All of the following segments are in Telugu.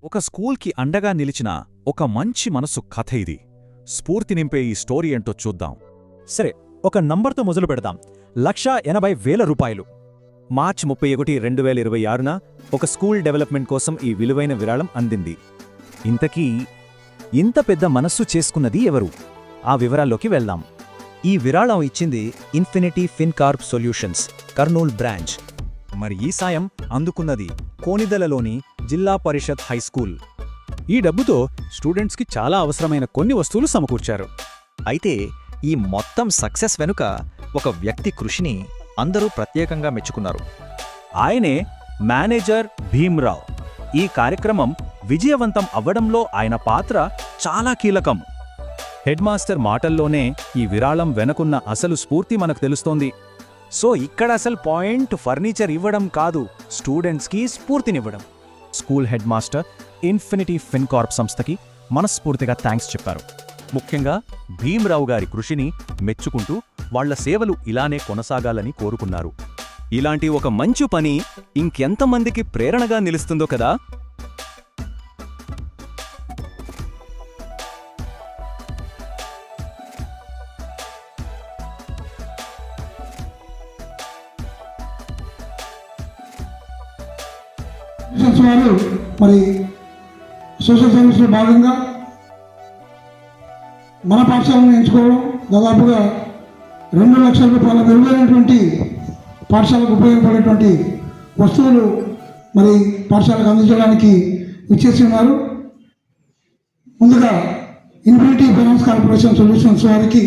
ఒక స్కూల్కి అండగా నిలిచిన ఒక మంచి మనసు కథ ఇది. స్ఫూర్తి నింపే ఈ స్టోరీ ఏంటో చూద్దాం. సరే, ఒక నంబర్తో మొదలు పెడదాం. 1,80,000 రూపాయలు. మార్చి 31, 2026న ఒక స్కూల్ డెవలప్మెంట్ కోసం ఈ విలువైన విరాళం అందింది. ఇంతకీ ఇంత పెద్ద మనస్సు చేసుకున్నది ఎవరు? ఆ వివరాల్లోకి వెళ్దాం. ఈ విరాళం ఇచ్చింది infinity Fincorp solutions, Kurnool branch. మరి ఈ సాయం అందుకున్నది కోనిదలలోని జిల్లా పరిషత్ హైస్కూల్. ఈ డబ్బుతో స్టూడెంట్స్కి చాలా అవసరమైన కొన్ని వస్తువులు సమకూర్చారు. అయితే ఈ మొత్తం సక్సెస్ వెనుక ఒక వ్యక్తి కృషిని అందరూ ప్రత్యేకంగా మెచ్చుకున్నారు. ఆయనే మేనేజర్ భీమ్రావ్. ఈ కార్యక్రమం విజయవంతం అవ్వడంలో ఆయన పాత్ర చాలా కీలకం. హెడ్ మాస్టర్ మాటల్లోనే ఈ విరాళం వెనకున్న అసలు స్ఫూర్తి మనకు తెలుస్తోంది. సో ఇక్కడ అసలు పాయింట్ ఫర్నిచర్ ఇవ్వడం కాదు, స్టూడెంట్స్కి స్ఫూర్తినివ్వడం. School head master Infinity Fincorp సంస్థకి మనస్ఫూర్తిగా థ్యాంక్స్ చెప్పారు. ముఖ్యంగా భీమ్రావు గారి కృషిని మెచ్చుకుంటూ వాళ్ల సేవలు ఇలానే కొనసాగాలని కోరుకున్నారు. ఇలాంటి ఒక మంచి పని ఇంకెంతమందికి ప్రేరణగా నిలుస్తుందో కదా. వాళ్ళు మరి సోషల్ సర్వీస్లో భాగంగా మన పాఠశాలను ఎంచుకోవడం, దాదాపుగా 2 లక్షల రూపాయల విలువైనటువంటి పాఠశాలకు ఉపయోగపడేటువంటి వస్తువులు మరి పాఠశాలకు అందించడానికి ఇచ్చేసి ఉన్నారు. ముందుగా ఇన్ఫినిటీ ఫైనాన్స్ కార్పొరేషన్ సొల్యూషన్స్ వారికి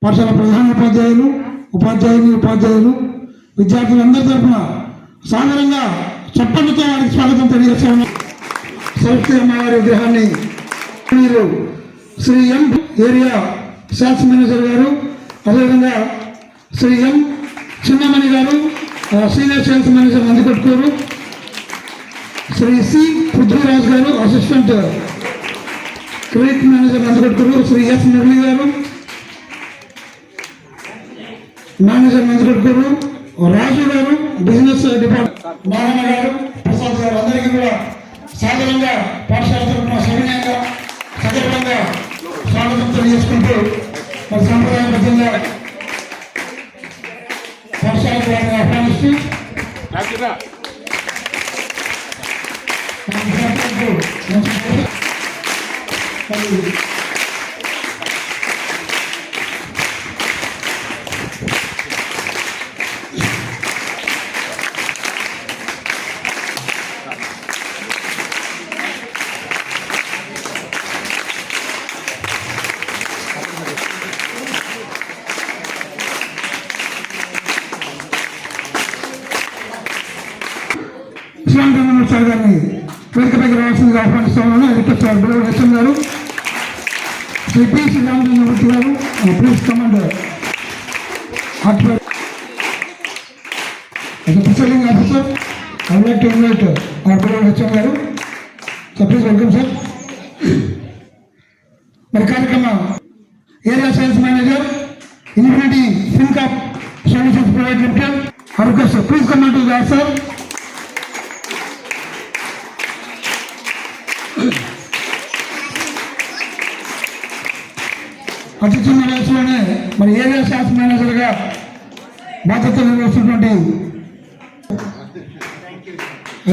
పాఠశాల ప్రధానోపాధ్యాయులు, ఉపాధ్యాయులు, విద్యార్థులందరి తరఫున సాధారణంగా చప్పట్లతో వారికి స్వాగతం తెలియజేస్తాము. సరస్వతి అమ్మవారి విగ్రహాన్ని మీరు Shri M area sales manager గారు, అదేవిధంగా శ్రీ ఎం చిన్నమణి గారు senior sales manager Nandikotkur, Shri C Prithviraj గారు assistant credit manager Nandikotkur, Shri S Murali గారు మేనేజర్ నందికొట్కూరు, రాజు గారు బిజినెస్ డిపార్ట్మెంట్, నారాయణ గారు, ప్రసాద్ గారు, అందరికీ కూడా సాధారణంగా పాఠశాల తరఫున సవినయంగా సగర్వంగా స్వాగతం తెలియజేసుకుంటూ మరి సంప్రదాయబద్ధంగా పాఠశాలకు వారిని ఆహ్వానిస్తూ సార్ గారిని వేదికపైకి రావాల్సిందిగా ఆహ్వానిస్తున్నాను. రిక్వెస్ట్ హెచ్ఎం గారు, శ్రీ పి శ్రీరామచంద్రమూర్తి గారు, please commander presiding officer, I would like to invite HM గారు. So please welcome sir. మరి కార్యక్రమ area sales manager Infinity Fincorp solutions private limited, request please command to that sir. అతి చిన్న వయసులోనే మరి ఏరియా సేల్స్ మేనేజర్గా బాధ్యతలు నిర్వహిస్తున్నటువంటి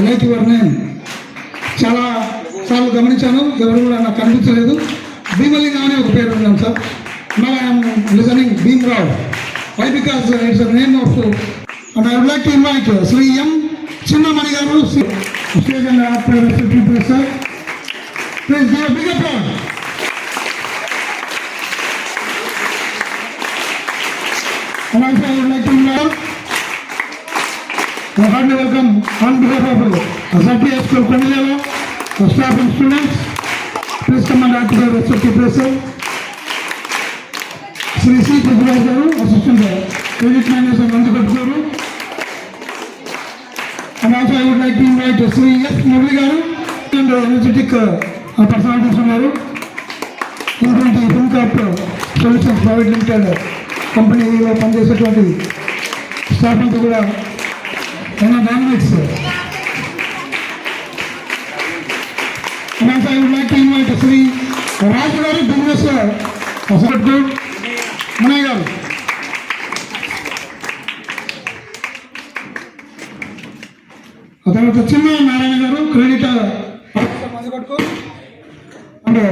లైక్ యువర్ నేమ్ చాలా సార్లు గమనించాను, ఎవరు కూడా నాకు కనిపించలేదు. భీమలింగం అనే ఒక పేరు ఉన్నాను sir. Now I'm listening Bhimrao. Why because it's the name of and I would like to invite Shri M Chinnamani గారు, stage and art please sir. Please give a big applause. And also I would like to invite a hearty welcome on behalf of Zaki School Konidala, the staff and students. Please come and act the respective place. Sri C. Prabhudas Garu, Assistant Credit Manager Nandikodkuru. And also I would like to invite Sri S. Murli Garu and energetic personalities Garu, Infinity Fintech Solutions Private Limited కంపెనీలో పనిచేసేటువంటి స్టాఫ్ అంతా కూడా ఎన్నో dominates And also I would like to invite Sri Raju garu business secretary Munay garu. ఆ తర్వాత చిన్న నారాయణ గారు క్రెడిట్ అంటే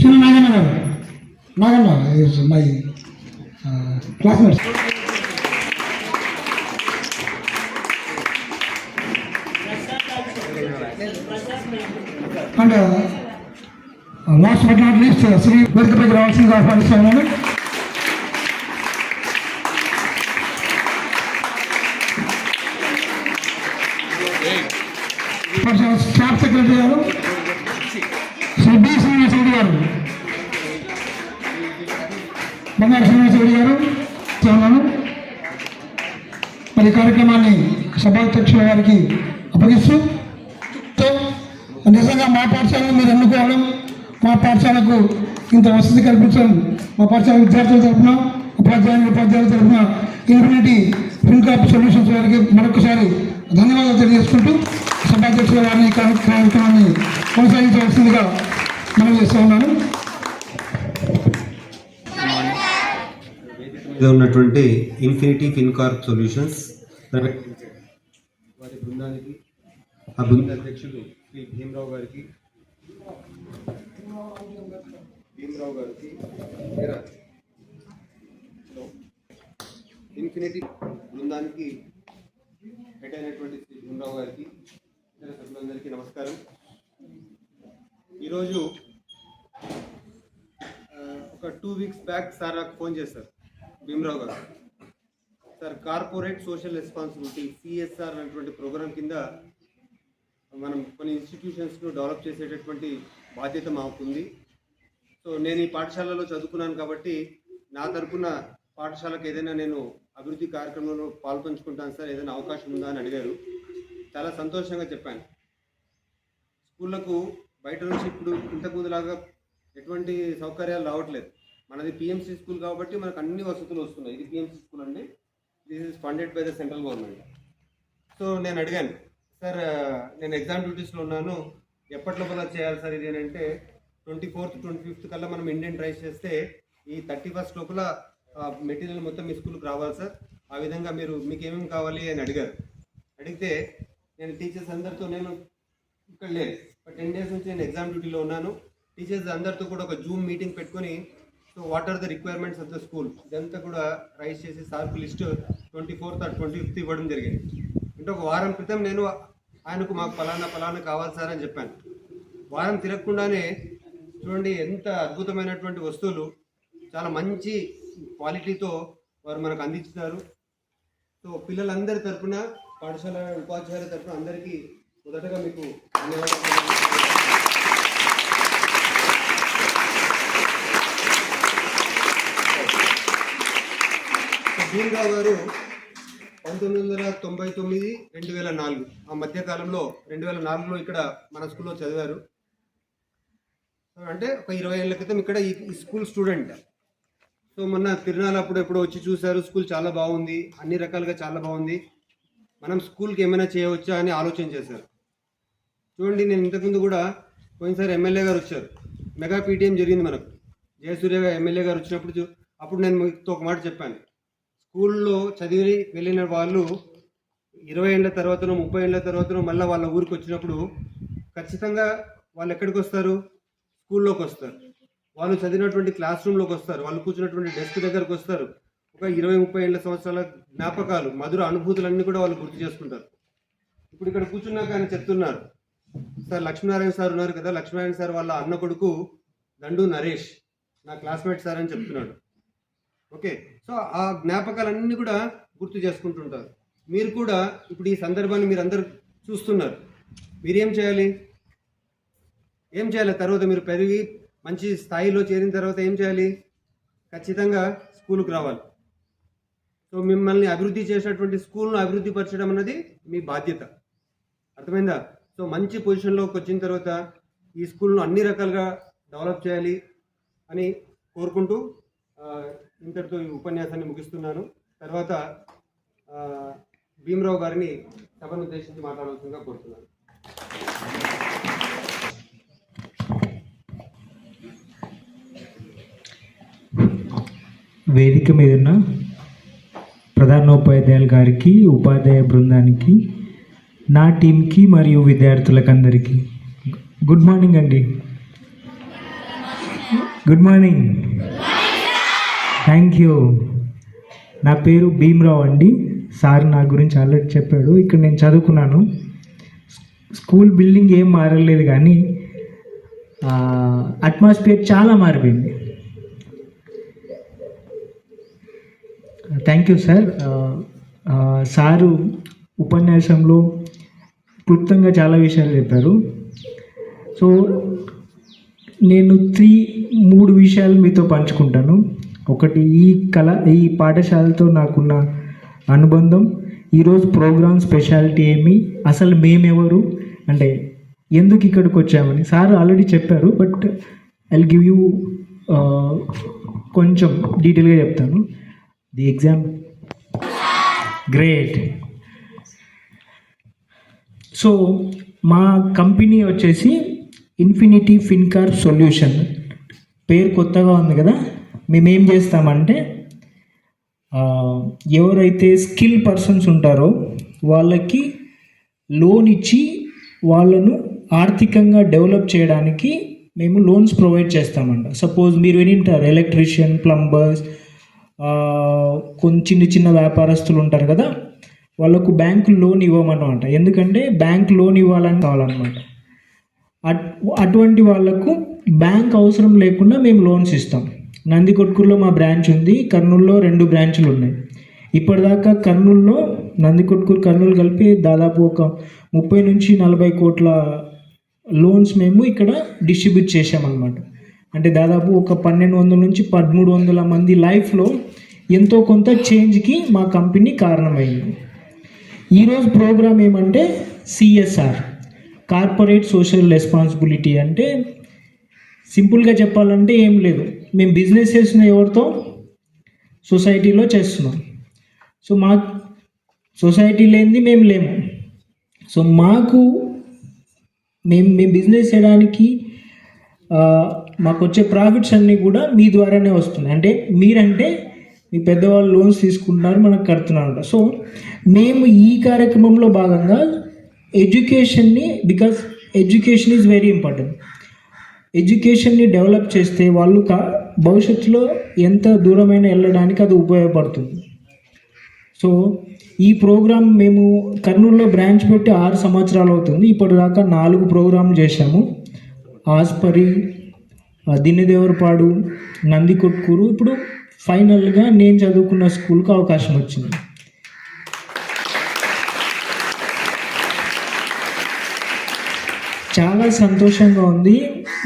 చిన్న నాగన్న గారు Naganna my classmates. And last but not least Shri వేదికపైకి రావాల్సిందిగా ఆహ్వానిస్తున్నాను. స్టాఫ్ సెక్రటరీ గారు శ్రీ బి శ్రీనివాసరెడ్డి గారు, బంగారు శ్రీనివాసరెడ్డి గారు ఉన్నాను. మరి కార్యక్రమాన్ని సభాధ్యక్షుల వారికి అప్పగిస్తూ, నిజంగా మా పాఠశాలను మీరు ఎన్నుకోవడం, మా పాఠశాలకు ఇంత వసతి కల్పించడం మా పాఠశాల విద్యార్థుల తరఫున, ఉపాధ్యాయుల తరఫున ఇన్ఫినిటీ ఫిన్కాప్ సొల్యూషన్స్ వారికి మరొకసారి ధన్యవాదాలు తెలియజేసుకుంటూ సభాధ్యక్షుల వారిని కార్యక్రమాన్ని కొనసాగించవలసిందిగా మనం చేస్తూ ఉన్నాను. ఉన్నటువంటి ఇన్ఫినిటీ ఫిన్కార్ప్ సొల్యూషన్స్ వారి బృందానికి, ఆ బృంద అధ్యక్షులు శ్రీ భీమరావు గారికి ఇన్ఫినిటీ బృందానికి హెడ్ అయినటువంటి శ్రీ భీమరావు గారికి, ఇతర సభ్యులందరికీ నమస్కారం. ఈరోజు ఒక 2 వీక్స్ బ్యాక్ సార్ నాకు ఫోన్ చేశారు, భీమరావు గారు. Sir, corporate social responsibility CSR అనేటువంటి ప్రోగ్రాం కింద మనం కొన్ని ఇన్స్టిట్యూషన్స్ను డెవలప్ చేసేటటువంటి బాధ్యత మాకుంది. సో నేను ఈ పాఠశాలలో చదువుకున్నాను కాబట్టి నా తరపున పాఠశాలకు ఏదైనా నేను అభివృద్ధి కార్యక్రమంలో పాల్పంచుకుంటాను సార్, ఏదైనా అవకాశం ఉందా అని అడిగారు. చాలా సంతోషంగా చెప్పాను. స్కూళ్ళకు బయట నుంచి ఇప్పుడు ఇంతకుముందులాగా ఎటువంటి సౌకర్యాలు రావట్లేదు. మనది PMC స్కూల్ కాబట్టి మనకు అన్ని వసతులు వస్తున్నాయి. ఇది PMC స్కూల్ అండి, this is funded by the central government. So నేను అడిగాను, సార్ నేను ఎగ్జామ్ డ్యూటీస్లో ఉన్నాను, ఎప్పటి లోపల చేయాలి సార్ ఇది అని అంటే, 24th 25th కల్లా మనం ఇండియన్ రైస్ చేస్తే ఈ 31st లోపల మెటీరియల్ మొత్తం మీ స్కూల్కి రావాలి సార్, ఆ విధంగా మీకు ఏమేమి కావాలి అని అడిగారు. అడిగితే నేను టీచర్స్ అందరితో, నేను ఇక్కడ లేదు 10 days నుంచి నేను ఎగ్జామ్ డ్యూటీలో ఉన్నాను, టీచర్స్ అందరితో కూడా ఒక జూమ్ మీటింగ్ పెట్టుకొని, so what are the requirements of the school ఇదంతా కూడా రైస్ చేసి సార్కు లిస్ట్ 24th or 25th ఇవ్వడం జరిగింది. అంటే ఒక వారం క్రితం నేను ఆయనకు మాకు ఫలానా కావాలి సార్ అని చెప్పాను. వారం తిరగకుండానే చూడండి ఎంత అద్భుతమైనటువంటి వస్తువులు చాలా మంచి క్వాలిటీతో వారు మనకు అందించుతారు. సో పిల్లలందరి తరఫున, పాఠశాల ఉపాధ్యాయుల తరఫున అందరికీ మొదటగా మీకు ధన్యవాదాలు. భీమరావు గారు 1999, 2004 ఆ మధ్యకాలంలో 2004లో ఇక్కడ మన స్కూల్లో చదివారు. అంటే ఒక 20 ఏళ్ల క్రితం ఇక్కడ ఈ స్కూల్ స్టూడెంట్. సో మొన్న తిరునాళ్ళ అప్పుడు ఎప్పుడో వచ్చి చూశారు, స్కూల్ చాలా బాగుంది, అన్ని రకాలుగా చాలా బాగుంది, మనం స్కూల్కి ఏమైనా చేయవచ్చా అని ఆలోచన చేశారు. చూడండి, నేను ఇంతకుముందు కూడా పోయినసారి ఎమ్మెల్యే గారు వచ్చారు, మెగా PTM జరిగింది మనకు, జయసూర్య ఎమ్మెల్యే గారు వచ్చినప్పుడు అప్పుడు నేను మీతో ఒక మాట చెప్పాను, స్కూల్లో చదివి వెళ్ళిన వాళ్ళు 20 ఏళ్ళ తర్వాతనో 30 ఏళ్ళ తర్వాతనో మళ్ళీ వాళ్ళ ఊరికి వచ్చినప్పుడు ఖచ్చితంగా వాళ్ళు ఎక్కడికి వస్తారు, స్కూల్లోకి వస్తారు. వాళ్ళు చదివినటువంటి క్లాస్ రూమ్లోకి వస్తారు, వాళ్ళు కూర్చున్నటువంటి డెస్క్ దగ్గరకు వస్తారు. ఒక 20-30 ఏళ్ళ సంవత్సరాల జ్ఞాపకాలు, మధుర అనుభూతులన్నీ కూడా వాళ్ళు గుర్తు చేసుకుంటారు. ఇప్పుడు ఇక్కడ కూర్చున్నాక ఆయన చెప్తున్నారు, సార్ లక్ష్మీనారాయణ సార్ ఉన్నారు కదా, లక్ష్మీనారాయణ సార్ వాళ్ళ అన్న కొడుకు దండు నరేష్ నా క్లాస్మేట్ సార్ అని చెప్తున్నాడు. ఓకే, సో ఆ జ్ఞాపకాలన్నీ కూడా గుర్తు చేసుకుంటుంటారు. మీరు కూడా ఇప్పుడు ఈ సందర్భాన్ని మీరు అందరూ చూస్తున్నారు, మీరేం చేయాలి, తర్వాత మీరు పెరిగి మంచి స్థాయిలో చేరిన తర్వాత ఏం చేయాలి, ఖచ్చితంగా స్కూల్కి రావాలి. సో మిమ్మల్ని అభివృద్ధి చేసినటువంటి స్కూల్ను అభివృద్ధి పరచడం అన్నది మీ బాధ్యత, అర్థమైందా? సో మంచి పొజిషన్లోకి వచ్చిన తర్వాత ఈ స్కూల్ను అన్ని రకాలుగా డెవలప్ చేయాలి అని కోరుకుంటూ ఇంతటితో ఈ ఉపన్యాసాన్ని ముగిస్తున్నాను. తర్వాత భీమరావు గారిని సభను ఉద్దేశించి మాట్లాడవలసిందిగా కోరుతున్నాను. వేదిక మీద ఉన్న ప్రధానోపాధ్యాయులు గారికి, ఉపాధ్యాయ బృందానికి, నా టీంకి మరియు విద్యార్థులకందరికీ గుడ్ మార్నింగ్ అండి. Good morning. Thank you. నా పేరు భీమ్రావ్ అండి. సార్ నా గురించి ఆల్రెడీ చెప్పాడు. ఇక్కడ నేను చదువుకున్నాను. స్కూల్ బిల్డింగ్ ఏం మారలేదు కానీ అట్మాస్ఫియర్ చాలా మారిపోయింది. Thank you sir. సారు ఉపన్యాసంలో క్లుప్తంగా చాలా విషయాలు చెప్పారు. సో నేను 3 విషయాలు మీతో పంచుకుంటాను. ఒకటి ఈ పాఠశాలతో నాకున్న అనుబంధం, ఈరోజు ప్రోగ్రామ్ స్పెషాలిటీ ఏమి, అసలు మేమెవరు, అంటే ఎందుకు ఇక్కడికి వచ్చామని సార్ ఆల్రెడీ చెప్పారు. బట్ ఐల్ గివ్ యూ కొంచెం డీటెయిల్గా చెప్తాను. The exam great. సో మా కంపెనీ వచ్చేసి ఇన్ఫినిటీ ఫిన్కార్ప్ సొల్యూషన్. పేరు కొత్తగా ఉంది కదా. మేమేం చేస్తామంటే ఎవరైతే స్కిల్ పర్సన్స్ ఉంటారో వాళ్ళకి లోన్ ఇచ్చి వాళ్ళను ఆర్థికంగా డెవలప్ చేయడానికి మేము లోన్స్ ప్రొవైడ్ చేస్తామంట. సపోజ్ మీరు వినింటారు, ఎలక్ట్రీషియన్, ప్లంబర్స్, కొన్ని చిన్న వ్యాపారస్తులు ఉంటారు కదా, వాళ్ళకు బ్యాంకు లోన్ ఇవ్వమన్నమాట. ఎందుకంటే బ్యాంక్ లోన్ ఇవ్వాలని కావాలన్నమాట. అటువంటి వాళ్ళకు బ్యాంక్ అవసరం లేకుండా మేము లోన్స్ ఇస్తాం. నందికొట్కూరులో మా బ్రాంచ్ ఉంది, కర్నూలులో 2 బ్రాంచులు ఉన్నాయి. ఇప్పటిదాకా కర్నూలులో, నందికొట్కూరు, కర్నూలు కలిపి దాదాపు ఒక 30 నుంచి 40 కోట్ల లోన్స్ మేము ఇక్కడ డిస్ట్రిబ్యూట్ చేసామన్నమాట. అంటే దాదాపు ఒక 1200 నుంచి 1300 మంది లైఫ్లో ఎంతో కొంత చేంజ్కి మా కంపెనీ కారణమైంది. ఈరోజు ప్రోగ్రామ్ ఏమంటే CSR, కార్పొరేట్ సోషల్ రెస్పాన్సిబిలిటీ. అంటే సింపుల్గా చెప్పాలంటే ఏం లేదు, మేము బిజినెస్ చేస్తున్న ఎవరితో, సొసైటీలో చేస్తున్నాం. సో మా సొసైటీ లేనిది మేము లేము. సో మేము బిజినెస్ చేయడానికి మాకు వచ్చే ప్రాఫిట్స్ అన్నీ కూడా మీ ద్వారానే వస్తున్నాయి. అంటే మీరంటే మీ పెద్దవాళ్ళు లోన్స్ తీసుకుంటున్నారు, మనకు కడుతున్నారు. సో మేము ఈ కార్యక్రమంలో భాగంగా ఎడ్యుకేషన్ని, because education is very important, ఎడ్యుకేషన్ని డెవలప్ చేస్తే వాళ్ళు భవిష్యత్తులో ఎంత దూరమైనా వెళ్ళడానికి అది ఉపయోగపడుతుంది. సో ఈ ప్రోగ్రామ్ మేము కర్నూలులో బ్రాంచ్ పెట్టి 6 సంవత్సరాలు అవుతుంది. ఇప్పటిదాకా 4 ప్రోగ్రాంలు చేశాము. ఆస్పరి, దిన్నెదేవరపాడు, నందికొట్కూరు, ఇప్పుడు ఫైనల్గా నేను చదువుకున్న స్కూల్కి అవకాశం వచ్చింది. చాలా సంతోషంగా ఉంది,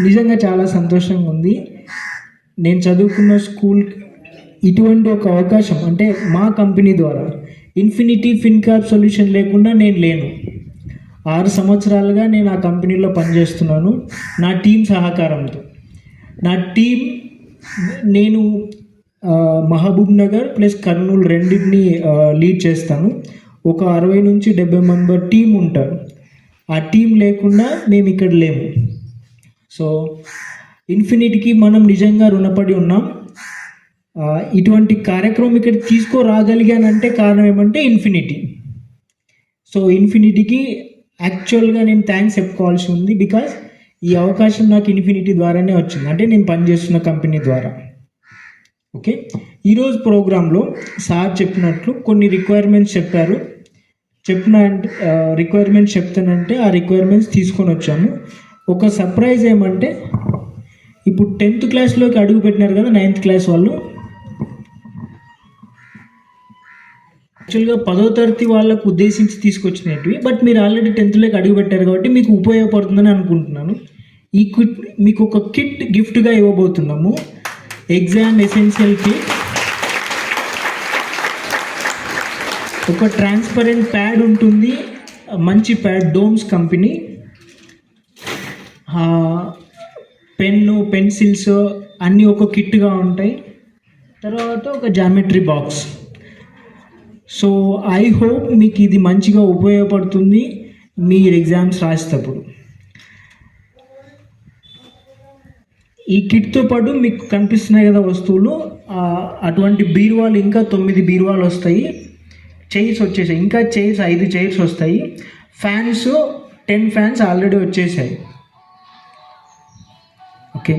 నిజంగా చాలా సంతోషంగా ఉంది. నేను చదువుకున్న స్కూల్ ఇటువంటి ఒక అవకాశం, అంటే మా కంపెనీ ద్వారా, ఇన్ఫినిటీ ఫిన్కార్ప్ సొల్యూషన్ లేకుండా నేను లేను. 6 సంవత్సరాలుగా నేను ఆ కంపెనీలో పనిచేస్తున్నాను నా టీం సహకారంతో. నా టీం, నేను మహబూబ్ నగర్ ప్లస్ కర్నూలు రెండింటిని లీడ్ చేస్తాను. ఒక 60 నుంచి 70 మెంబర్ టీం ఉంటారు. ఆ టీం లేకుండా మేము ఇక్కడ లేము. సో ఇన్ఫినిటీకి మనం నిజంగా రుణపడి ఉన్నాం. ఇటువంటి కార్యక్రమం ఇక్కడ తీసుకురాగలిగానంటే కారణం ఏమంటే ఇన్ఫినిటీ. సో ఇన్ఫినిటీకి యాక్చువల్గా నేను థ్యాంక్స్ చెప్పుకోవాల్సి ఉంది. బికాజ్ ఈ అవకాశం నాకు ఇన్ఫినిటీ ద్వారానే వచ్చింది, అంటే నేను పనిచేస్తున్న కంపెనీ ద్వారా. ఓకే, ఈరోజు ప్రోగ్రాంలో సార్ చెప్పినట్లు కొన్ని రిక్వైర్మెంట్స్ చెప్పారు. రిక్వైర్మెంట్స్ చెప్తానంటే ఆ రిక్వైర్మెంట్స్ తీసుకొని వచ్చాము. ఒక సర్ప్రైజ్ ఏమంటే, ఇప్పుడు 10th క్లాస్లోకి అడుగు పెట్టినారు కదా 9th క్లాస్ వాళ్ళు. యాక్చువల్గా 10వ తరగతి వాళ్ళకు ఉద్దేశించి తీసుకొచ్చినవి, బట్ మీరు ఆల్రెడీ 10th అడుగు పెట్టారు కాబట్టి మీకు ఉపయోగపడుతుందని అనుకుంటున్నాను. ఈ కిట్ మీకు ఒక కిట్ గిఫ్ట్గా ఇవ్వబోతున్నాము. ఎగ్జామ్ ఎసెన్షియల్ కిట్, ఒక ట్రాన్స్పరెంట్ ప్యాడ్ ఉంటుంది, మంచి pad, Doms company, pen, pencils అన్నీ ఒక కిట్గా ఉంటాయి. తర్వాత ఒక geometry box. So I hope మీకు ఇది మంచిగా ఉపయోగపడుతుంది మీరు ఎగ్జామ్స్ రాసేటప్పుడు. ఈ కిట్తో పాటు మీకు కనిపిస్తున్నాయి కదా వస్తువులు, అటువంటి బీరువాలు ఇంకా 9 బీరువాలు వస్తాయి. చైర్స్ వచ్చేసాయి, ఇంకా చైర్స్ 5 చైర్స్ వస్తాయి. ఫ్యాన్స్ 10 ఫ్యాన్స్ ఆల్రెడీ వచ్చేసాయి. ఓకే,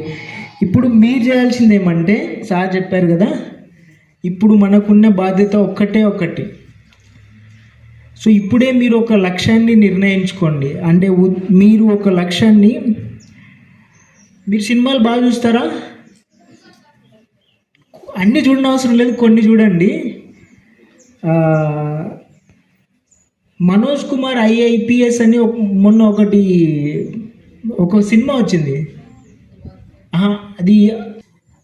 ఇప్పుడు మీరు చేయాల్సింది ఏమంటే, సార్ చెప్పారు కదా, ఇప్పుడు మనకున్న బాధ్యత ఒక్కటి. సో ఇప్పుడే మీరు ఒక లక్ష్యాన్ని నిర్ణయించుకోండి. అంటే మీరు ఒక లక్ష్యాన్ని, మీరు సినిమాలు బాగా చూస్తారా? అన్నీ చూడని అవసరం లేదు, కొన్ని చూడండి. మనోజ్ కుమార్ IIPS అని మొన్న ఒక సినిమా వచ్చింది. అది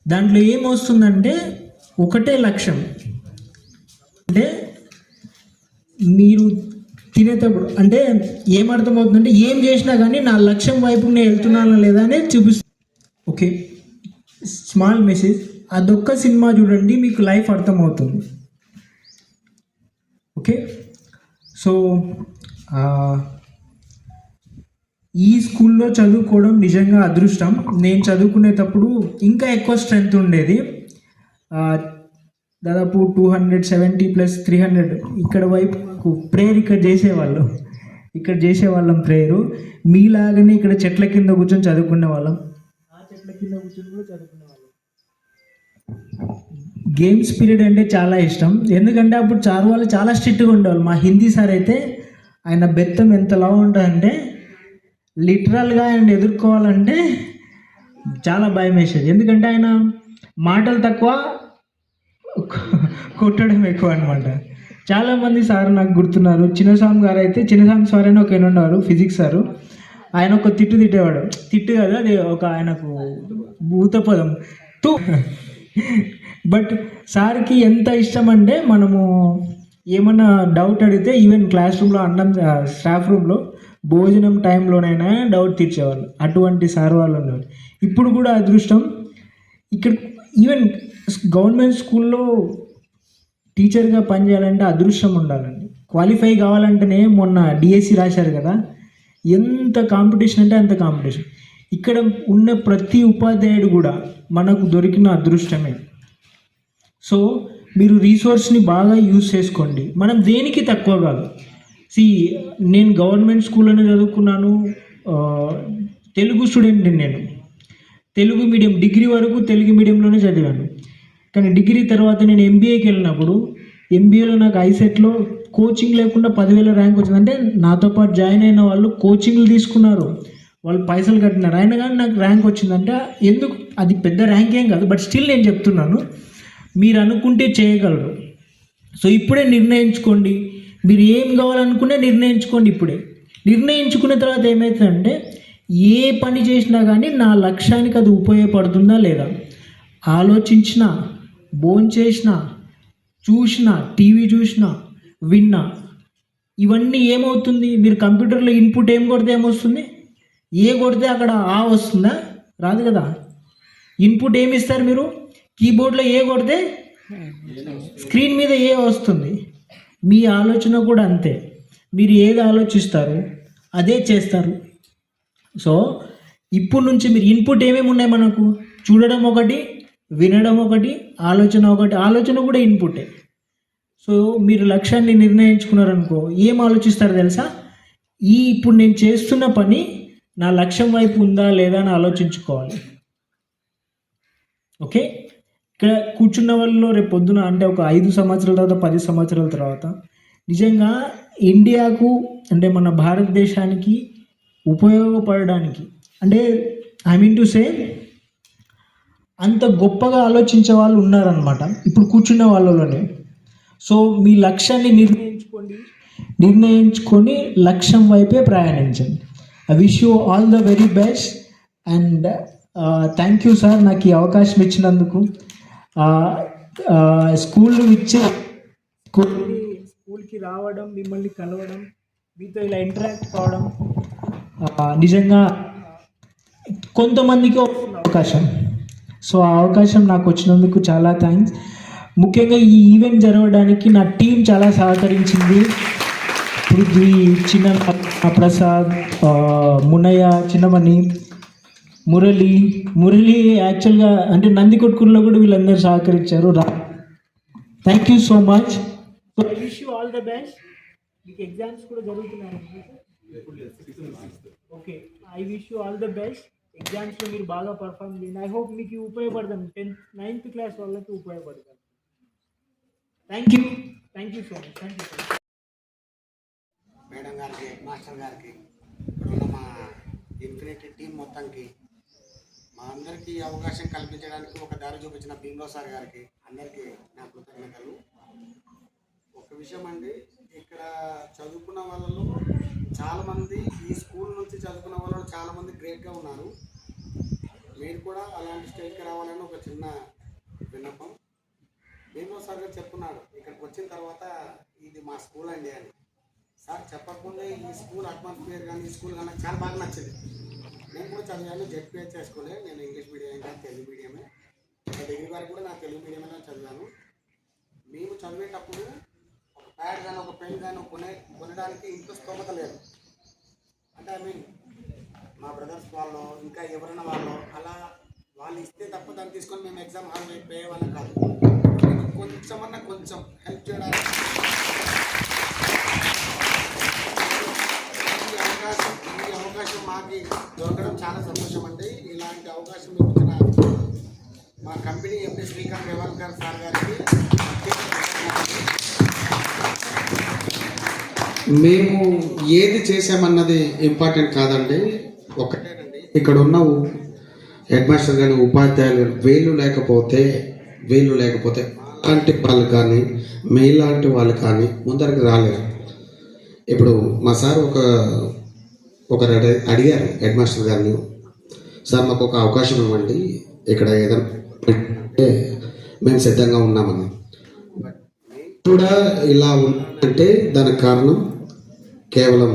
దాంట్లో ఏమొస్తుందంటే ఒకటే లక్ష్యం. అంటే మీరు తినేటప్పుడు అంటే ఏమర్థమవుతుందంటే, ఏం చేసినా కానీ నా లక్ష్యం వైపు నేను వెళ్తున్నానా లేదా అనేది చూపిస్తుంది. Okay, small message. అదొక్క సినిమా చూడండి, మీకు లైఫ్ అర్థమవుతుంది. ఓకే, సో ఈ స్కూల్లో చదువుకోవడం నిజంగా అదృష్టం. నేను చదువుకునేటప్పుడు ఇంకా ఎక్కువ స్ట్రెంగ్త్ ఉండేది. దాదాపు 270 + 300 ఇక్కడ వైపు ప్రేయర్ ఇక్కడ చేసేవాళ్ళం ప్రేయరు. మీలాగానే ఇక్కడ చెట్ల కింద కూర్చొని చదువుకునే వాళ్ళం. ఆ చెట్ల కింద కూర్చొని కూడా చదువుకునే వాళ్ళం. గేమ్స్ పీరియడ్ అంటే చాలా ఇష్టం, ఎందుకంటే అప్పుడు సార్ వాళ్ళు చాలా స్ట్రిక్ట్గా ఉండేవాళ్ళు. మా హిందీ సార్ అయితే ఆయన బెత్తం ఎంతలా ఉంటుందంటే లిటరల్గా ఆయన ఎదుర్కోవాలంటే చాలా భయం వేసేది. ఎందుకంటే ఆయన మాటలు తక్కువ, కొట్టడం ఎక్కువ అనమాట. చాలామంది సార్ నాకు గుర్తున్నారు. చిన్నస్వామి గారు అయితే, చిన్నస్వామి సార్ అని ఒక ఉండేవారు, ఫిజిక్స్ సారు. ఆయన ఒక తిట్టేవాడు. తిట్టు కదా, అది ఒక ఆయనకు భూతపదం తూ. బట్ సార్కి ఎంత ఇష్టం అంటే, మనము ఏమన్నా డౌట్ అడిగితే ఈవెన్ క్లాస్ రూమ్లో, స్టాఫ్ రూమ్లో భోజనం టైంలోనైనా డౌట్ తీర్చేవాళ్ళు. అటువంటి సార్ వాళ్ళు ఉండేవాళ్ళు. ఇప్పుడు కూడా అదృష్టం, ఇక్కడ ఈవెన్ గవర్నమెంట్ స్కూల్లో టీచర్గా పనిచేయాలంటే అదృష్టం ఉండాలండి. క్వాలిఫై కావాలంటేనే మొన్న DSC రాశారు కదా, ఎంత కాంపిటీషన్ అంటే అంత కాంపిటీషన్. ఇక్కడ ఉన్న ప్రతి ఉపాధ్యాయుడు కూడా మనకు దొరికిన అదృష్టమే. సో మీరు రీసోర్స్ని బాగా యూజ్ చేసుకోండి. మనం దేనికి తక్కువ కాదు. నేను గవర్నమెంట్ స్కూల్లోనే చదువుకున్నాను, తెలుగు స్టూడెంట్ని. నేను తెలుగు మీడియం డిగ్రీ వరకు తెలుగు మీడియంలోనే చదివాను. కానీ డిగ్రీ తర్వాత నేను MBAకి వెళ్ళినప్పుడు, MBAలో నాకు ఐసెట్లో కోచింగ్ లేకుండా 10,000 ర్యాంక్ వచ్చింది. అంటే నాతో పాటు జాయిన్ అయిన వాళ్ళు కోచింగ్లు తీసుకున్నారు, వాళ్ళు పైసలు కట్టినారు, అయినా కానీ నాకు ర్యాంక్ వచ్చిందంటే ఎందుకు, అది పెద్ద ర్యాంక్ ఏం కాదు. బట్ స్టిల్ నేను చెప్తున్నాను, మీరు అనుకుంటే చేయగలరు. సో ఇప్పుడే నిర్ణయించుకోండి, మీరు ఏం కావాలనుకునే నిర్ణయించుకోండి. ఇప్పుడే నిర్ణయించుకున్న తర్వాత ఏమవుతుందంటే, ఏ పని చేసినా కానీ నా లక్ష్యానికి అది ఉపయోగపడుతుందా లేదా, ఆలోచించినా, భోంచేసినా, చూసినా, టీవీ చూసినా, విన్నా, ఇవన్నీ ఏమవుతుంది, మీరు కంప్యూటర్లో ఇన్పుట్ ఏం కొడితే ఏమొస్తుంది, ఏ కొడితే అక్కడ ఆ వస్తుందా, రాదు కదా. ఇన్పుట్ ఏమి ఇస్తారు మీరు, కీబోర్డ్లో ఏ కొడితే స్క్రీన్ మీద ఏ వస్తుంది. మీ ఆలోచన కూడా అంతే, మీరు ఏది ఆలోచిస్తారు అదే చేస్తారు. సో ఇప్పుడు నుంచి మీరు ఇన్పుట్ ఏమేమి ఉన్నాయి మనకు, చూడడం ఒకటి, వినడం ఒకటి, ఆలోచన ఒకటి. ఆలోచన కూడా ఇన్పుటే. సో మీరు లక్ష్యాన్ని నిర్ణయించుకున్నారనుకో, ఏం ఆలోచిస్తారు తెలుసా, ఇప్పుడు నేను చేస్తున్న పని నా లక్ష్యం వైపు ఉందా లేదా అని ఆలోచించుకోవాలి. ఓకే, ఇక్కడ కూర్చున్న వాళ్ళలో రేపు పొద్దున అంటే ఒక 5 సంవత్సరాల తర్వాత, 10 సంవత్సరాల తర్వాత నిజంగా ఇండియాకు అంటే మన భారతదేశానికి ఉపయోగపడడానికి, అంటే ఐ మీన్ టు సే అంత గొప్పగా ఆలోచించే వాళ్ళు ఉన్నారనమాట ఇప్పుడు కూర్చున్న వాళ్ళలోనే. సో మీ లక్ష్యాన్ని నిర్ణయించుకొని లక్ష్యం వైపే ప్రయాణించండి. I wish you all the very best and thank you sir నాకు ఈ అవకాశం ఇచ్చినందుకు. స్కూల్కి రావడం, మిమ్మల్ని కలవడం, మీతో ఇలా ఇంటరాక్ట్ కావడం నిజంగా కొంతమందికి అవకాశం. సో ఆ అవకాశం నాకు వచ్చినందుకు చాలా థ్యాంక్స్. ముఖ్యంగా ఈ ఈవెంట్ జరగడానికి నా టీం చాలా సహకరించింది. పృథ్వీ, చిన్న ప్రసాద్, మునయ్య, చిన్నమణి, మురళి యాక్చువల్గా అంటే నందికొట్కూరులో కూడా వీళ్ళందరూ సహకరించారు. Thank you so much. So I wish you all the best. మీకు ఎగ్జామ్స్ కూడా జరుగుతున్నాయి. Okay, I wish you all the best. ఎగ్జామ్స్లో మీరు బాగా పర్ఫామ్ చేయండి. ఐ హోప్ మీకు ఉపయోగపడతాను. 9th క్లాస్ వాళ్ళకి ఉపయోగపడతాను. Thank you so much. Thank you. Madam గారికి, మాస్టర్ గారికి, ఇప్పుడున్న మా ఇన్ఫినిటీ టీం మొత్తానికి, మా అందరికీ ఈ అవకాశం కల్పించడానికి ఒక దారి చూపించిన భీమరావు సార్ గారికి అందరికీ నా కృతజ్ఞతలు. ఒక విషయం అండి, ఇక్కడ చదువుకున్న వాళ్ళలో చాలామంది, ఈ స్కూల్ నుంచి చదువుకున్న వాళ్ళు చాలామంది గ్రేట్గా ఉన్నారు. మీరు కూడా అలాంటి స్టేజ్కి రావాలని ఒక చిన్న విన్నపం. భీమరావు సార్ గారు చెప్తున్నాడు, ఇక్కడికి వచ్చిన తర్వాత ఇది మా స్కూల్ అండి అని. సార్ చెప్పకుండా ఈ స్కూల్ అట్మాస్ఫియర్ కానీ ఈ స్కూల్ కానీ చాలా బాగా నచ్చింది. నేను కూడా చదివాను, జెడ్పీహెచ్ చేసుకోలే, నేను ఇంగ్లీష్ మీడియం కానీ తెలుగు మీడియమే. డిగ్రీ వరకు కూడా నా తెలుగు మీడియంలో చదివాను. మేము చదివేటప్పుడు ఒక ప్యాడ్ కానీ ఒక పెన్ కానీ కొనడానికి ఇంట్లో స్తోమత లేదు. అంటే ఐ మీన్ మా బ్రదర్స్ వాళ్ళు ఇంకా ఎవరైనా వాళ్ళు అలా వాళ్ళు ఇస్తే తప్ప దాన్ని తీసుకొని మేము ఎగ్జామ్ హాల్ పోయే వాళ్ళం కాదు. కొంచెం హెల్ప్ చేయడానికి ఈ అవకాశం మాకు దొరకడం చాలా సంతోషం అండి. ఇలాంటి అవకాశం ఇచ్చిన మా కంపెనీ ఎండి శ్రీకాంత్ రేవాల్కర్ సార్ గారికి మేము ఏది చేసామన్నది ఇంపార్టెంట్ కాదండి. ఒకటేనండి, ఇక్కడ ఉన్న హెడ్ మాస్టర్ కానీ ఉపాధ్యాయులు వీళ్ళు లేకపోతే అలాంటి వాళ్ళు కానీ మీలాంటి వాళ్ళు కానీ ముందరికి రాలేరు. ఇప్పుడు మా సార్ ఒకరు అడిగారు హెడ్ మాస్టర్ గారిని, సార్ మాకు ఒక అవకాశం ఇవ్వండి, ఇక్కడ ఏదైనా మేము సిద్ధంగా ఉన్నామని. కూడా ఇలా ఉంటే దానికి కారణం కేవలం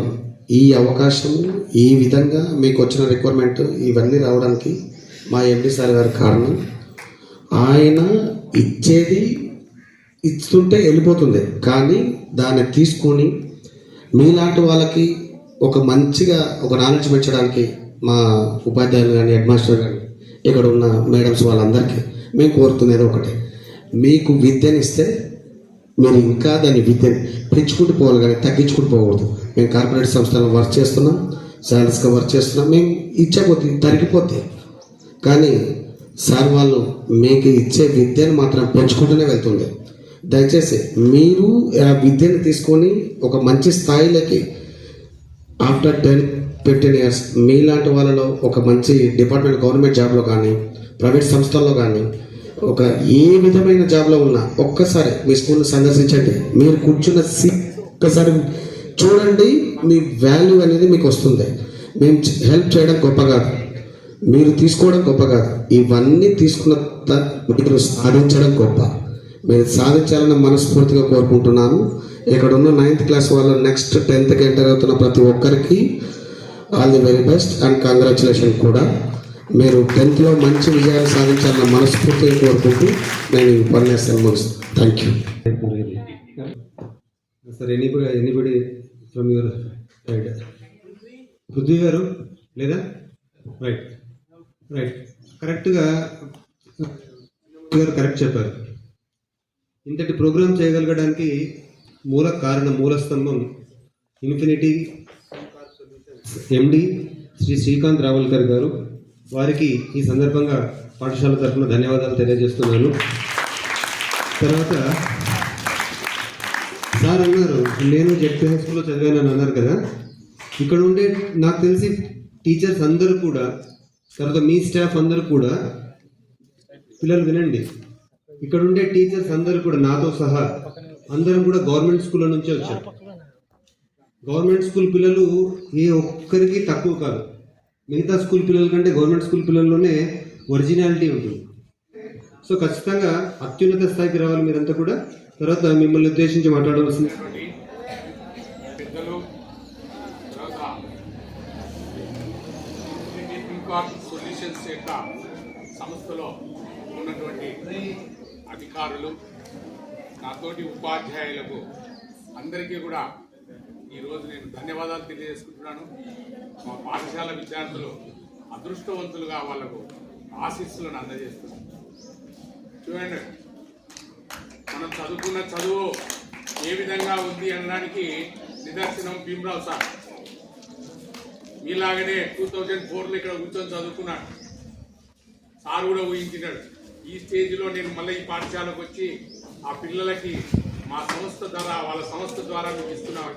ఈ అవకాశం, ఈ విధంగా మీకు వచ్చిన రిక్వైర్మెంట్ ఇవన్నీ రావడానికి మా ఎండి సార్ గారి కారణం. ఆయన ఇచ్చేది ఇస్తుంటే వెళ్ళిపోతుంది, కానీ దాన్ని తీసుకొని మీలాంటి వాళ్ళకి ఒక మంచిగా ఒక నాలెడ్జ్ పెంచడానికి మా ఉపాధ్యాయులు కానీ హెడ్ మాస్టర్ కానీ ఇక్కడ ఉన్న మేడమ్స్ వాళ్ళందరికీ మేము కోరుతున్నది ఒకటే, మీకు విద్యను ఇస్తే మీరు ఇంకా దాన్ని విద్యను పెంచుకుంటూ పోవాలి కానీ తగ్గించుకుంటూ పోకూడదు. మేము కార్పొరేట్ సంస్థలను వర్క్ చేస్తున్నాం, శాలరీస్గా వర్క్ చేస్తున్నాం, మేము ఇచ్చకపోతే తరిగిపోతే, కానీ సార్ వాళ్ళు మీకు ఇచ్చే విద్యను మాత్రం పెంచుకుంటూనే వెళ్తుంది. దయచేసి మీరు ఆ విద్యను తీసుకొని ఒక మంచి స్థాయిలోకి ఆఫ్టర్ 10-15 ఇయర్స్ మీలాంటి వాళ్ళలో ఒక మంచి డిపార్ట్మెంట్ గవర్నమెంట్ జాబ్లో కానీ ప్రైవేట్ సంస్థల్లో కానీ ఒక ఏ విధమైన జాబ్లో ఉన్నా ఒక్కసారి మీ స్కూల్ని సందర్శించండి. మీరు కూర్చున్న సీట్ ఒక్కసారి చూడండి, మీ వాల్యూ అనేది మీకు వస్తుంది. మేము హెల్ప్ చేయడం గొప్ప కాదు, మీరు తీసుకోవడం గొప్ప కాదు, ఇవన్నీ తీసుకున్న మీరు సాధించడం గొప్ప. మీరు సాధించాలని మనస్ఫూర్తిగా కోరుకుంటున్నాను. ఇక్కడ ఉన్న 9th క్లాస్ వాళ్ళు నెక్స్ట్ 10th ఎంటర్ అవుతున్న ప్రతి ఒక్కరికి all the very best and congratulation కూడా. మీరు 10th మంచి విజయాలు సాధించాలని మనస్ఫూర్తిగా కోరుకుంటూ నేను ఈ ఉపన్యాసాన్ని ముగిస్తాను. Thank you. Sir anybody from your side? Prithvi గారు లేదా? రైట్ కరెక్ట్గా కరెక్ట్ చెప్పారు. ఇంతటి ప్రోగ్రాం చేయగలగడానికి మూల స్తంభం ఇన్ఫినిటీ ఎండి శ్రీ శ్రీకాంత్ రావల్కర్ గారు. వారికి ఈ సందర్భంగా పాఠశాల తరఫున ధన్యవాదాలు తెలియజేస్తున్నాను. తర్వాత సార్ అన్నారు, నేను జెడ్పీ హై స్కూల్లో చదివానని అన్నారు కదా, ఇక్కడ ఉండే నాకు తెలిసి టీచర్స్ అందరూ కూడా, తర్వాత మీ స్టాఫ్ అందరూ కూడా, పిల్లలు వినండి, ఇక్కడ ఉండే టీచర్స్ అందరూ కూడా నాతో సహా అందరం కూడా గవర్నమెంట్ స్కూళ్ళ నుంచే వచ్చారు. గవర్నమెంట్ స్కూల్ పిల్లలు ఏ ఒక్కరికి తక్కువ కాదు. మిగతా స్కూల్ పిల్లల కంటే గవర్నమెంట్ స్కూల్ పిల్లల్లోనే ఒరిజినాలిటీ ఉంటుంది. సో ఖచ్చితంగా అత్యున్నత స్థాయికి రావాలి మీరంతా కూడా. తర్వాత మిమ్మల్ని ఉద్దేశించి మాట్లాడవలసింది పెద్దలు, తర్వాత సొల్యూషన్స్ యొక్క సంస్థలో ఉన్నటువంటి అధికారులు, నాతోటి ఉపాధ్యాయులకు అందరికీ కూడా ఈరోజు నేను ధన్యవాదాలు తెలియజేసుకుంటున్నాను. మా పాఠశాల విద్యార్థులు అదృష్టవంతులుగా వాళ్ళకు ఆశీస్సులను అందజేస్తుంది. చూడండి, మనం చదువుకున్న చదువు ఏ విధంగా ఉంది అనడానికి నిదర్శనం భీమరావు సార్. మీలాగనే 2004లో ఇక్కడ కూర్చొని చదువుకున్నాడు. సార్ కూడా ఊహించినాడు ఈ స్టేజ్లో నేను మళ్ళీ ఈ పాఠశాలకు వచ్చి ఆ పిల్లలకి మా సంస్థ ద్వారా వాళ్ళ సంస్థ ద్వారా మీకు ఇస్తున్నాను.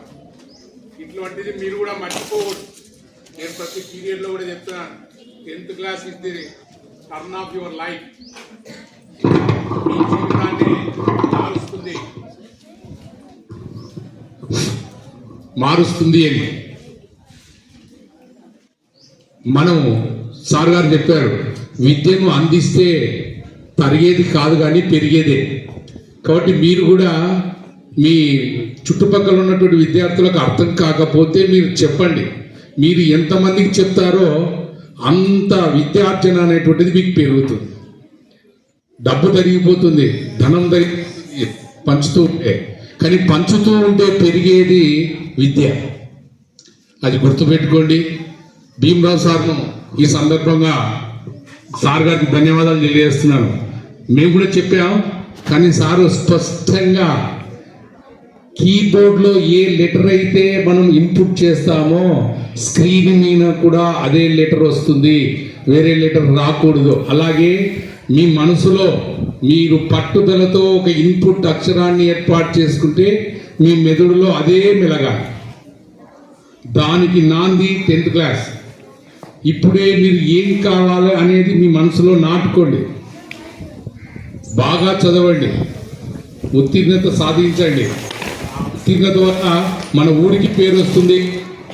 ఇటువంటిది మీరు కూడా మర్చిపోవద్దు. నేను ప్రతి పీరియడ్లో కూడా చెప్తున్నాను, 10th class is the turn of your life. మీ జీవితాన్ని మారుస్తుంది అని మనం సార్ గారు చెప్పారు. విద్యను అందిస్తే తరిగేది కాదు కానీ పెరిగేదే. కాబట్టి మీరు కూడా మీ చుట్టుపక్కల ఉన్నటువంటి విద్యార్థులకు అర్థం కాకపోతే మీరు చెప్పండి. మీరు ఎంతమందికి చెప్తారో అంత విద్యార్జన అనేటువంటిది మీకు పెరుగుతుంది. డబ్బు తరిగిపోతుంది, ధనం తరిగిపోతుంది పంచుతూ ఉంటే, కానీ పంచుతూ ఉంటే పెరిగేది విద్య. అది గుర్తుపెట్టుకోండి. భీమరావు సార్ను ఈ సందర్భంగా సార్ గారికి ధన్యవాదాలు తెలియజేస్తున్నాను. మేము కూడా చెప్పాం, కానీ సారు స్పష్టంగా కీబోర్డ్లో ఏ లెటర్ అయితే మనం ఇన్పుట్ చేస్తామో స్క్రీన్ మీద కూడా అదే లెటర్ వస్తుంది, వేరే లెటర్ రాకూడదు. అలాగే మీ మనసులో మీరు పట్టుదలతో ఒక ఇన్పుట్ అక్షరాన్ని ఏర్పాటు చేసుకుంటే మీ మెదడులో అదే మెలగాలి. దానికి నాంది 10th క్లాస్. ఇప్పుడే మీరు ఏం కావాలి అనేది మీ మనసులో నాటుకోండి. బాగా చదవండి, ఉత్తీర్ణత సాధించండి. ఉత్తీర్ణత వల్ల మన ఊరికి పేరు వస్తుంది,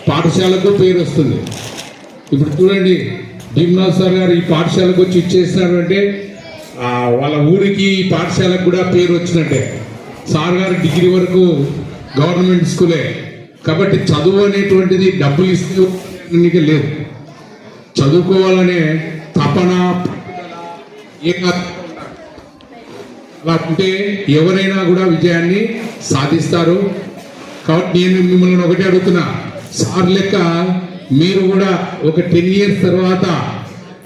పాఠశాలకు పేరు వస్తుంది. ఇప్పుడు చూడండి, భీమరావు సార్ గారు ఈ పాఠశాలకు వచ్చి ఇచ్చేస్తున్నారు అంటే వాళ్ళ ఊరికి ఈ పాఠశాలకు కూడా పేరు వచ్చినట్టే. సార్ గారు డిగ్రీ వరకు గవర్నమెంట్ స్కూలే. కాబట్టి చదువు అనేటువంటిది డబ్బులు ఇస్తే లేదు. చదువుకోవాలనే తపన అలా ఉంటే ఎవరైనా కూడా విజయాన్ని సాధిస్తారు. కాబట్టి నేను మిమ్మల్ని ఒకటి అడుగుతున్నా, సార్ లెక్క మీరు కూడా ఒక 10 years తర్వాత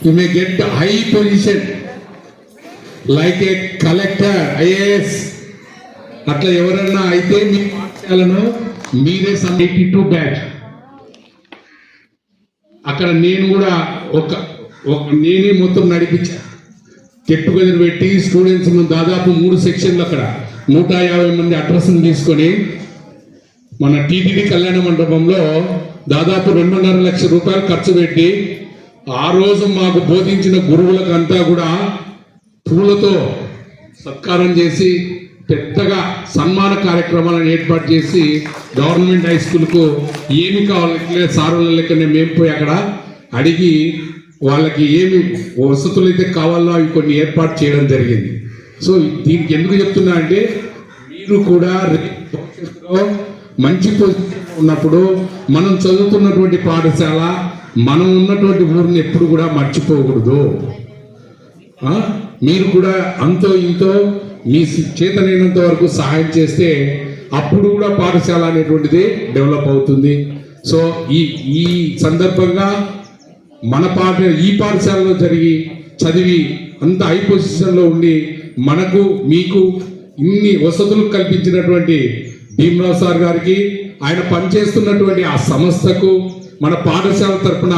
you may get high position like A collector, IAS అట్లా ఎవరన్నా అయితే మీ పాఠశాలను మీరే 82 బ్యాచ్. అక్కడ నేను కూడా నేనే మొత్తం నడిపించా. గెట్ టుగెదర్ పెట్టి స్టూడెంట్స్ దాదాపు 3 సెక్షన్లు అక్కడ 150 మంది అడ్రస్ని తీసుకొని మన టీటీడీ కళ్యాణ మండపంలో దాదాపు 2.5 లక్షల రూపాయలు ఖర్చు పెట్టి ఆ రోజు మాకు బోధించిన గురువులకు అంతా కూడా పూలతో సత్కారం చేసి పెద్దగా సన్మాన కార్యక్రమాలను ఏర్పాటు చేసి గవర్నమెంట్ హై స్కూల్కు ఏమి కావాలి సారుల లెక్కనే మేము పోయి అక్కడ అడిగి వాళ్ళకి ఏమి వసతులు అయితే కావాలో అవి కొన్ని ఏర్పాటు చేయడం జరిగింది. సో దీనికి ఎందుకు చెప్తున్నా అంటే మీరు కూడా భవిష్యత్తులో మంచి పొజిషన్ ఉన్నప్పుడు మనం చదువుతున్నటువంటి పాఠశాల, మనం ఉన్నటువంటి ఊరిని ఎప్పుడు కూడా మర్చిపోకూడదు. మీరు కూడా అంతో ఇంతో మీ చేతనైనంత వరకు సహాయం చేస్తే అప్పుడు కూడా పాఠశాల అనేటువంటిది డెవలప్ అవుతుంది. సో ఈ సందర్భంగా మన ఈ పాఠశాలలో చదివి అంత హై పొజిషన్లో ఉండి మనకు మీకు ఇన్ని వసతులు కల్పించినటువంటి భీమరావు సార్ గారికి, ఆయన పనిచేస్తున్నటువంటి ఆ సంస్థకు మన పాఠశాల తరఫున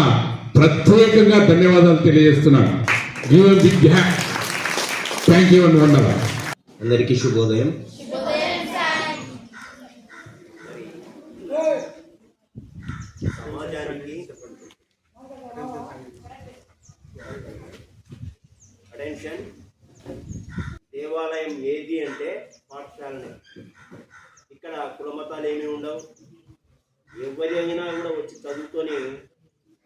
ప్రత్యేకంగా ధన్యవాదాలు తెలియజేస్తున్నాను. థ్యాంక్ యూ అండి. వందనాలు. అందరికీ శుభోదయం. సమాజానికి అటెన్షన్. దేవాలయం ఏది అంటే పాఠశాలనే. ఇక్కడ కులమతాలు ఏమీ ఉండవు. ఎవరి అయినా కూడా వచ్చి చదువుకొని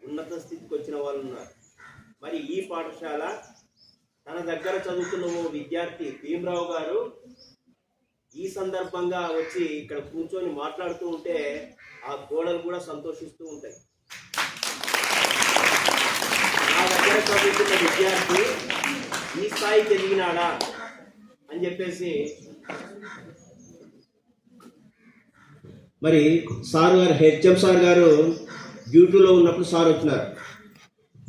ఉన్నత స్థితికి వచ్చిన వాళ్ళు ఉన్నారు. మరి ఈ పాఠశాల తన దగ్గర చదువుతున్న ఓ విద్యార్థి భీమరావు గారు ఈ సందర్భంగా వచ్చి ఇక్కడ కూర్చొని మాట్లాడుతూ ఉంటే ఆ గోడలు కూడా సంతోషిస్తూ ఉంటాయి. నా దగ్గర చదువుతున్న విద్యార్థి ఈ స్థాయికి ఎదిగినాడా అని చెప్పేసి మరి సార్ గారు, హెచ్ఎం సార్ గారు డ్యూటీలో ఉన్నప్పుడు సార్ వచ్చినారు.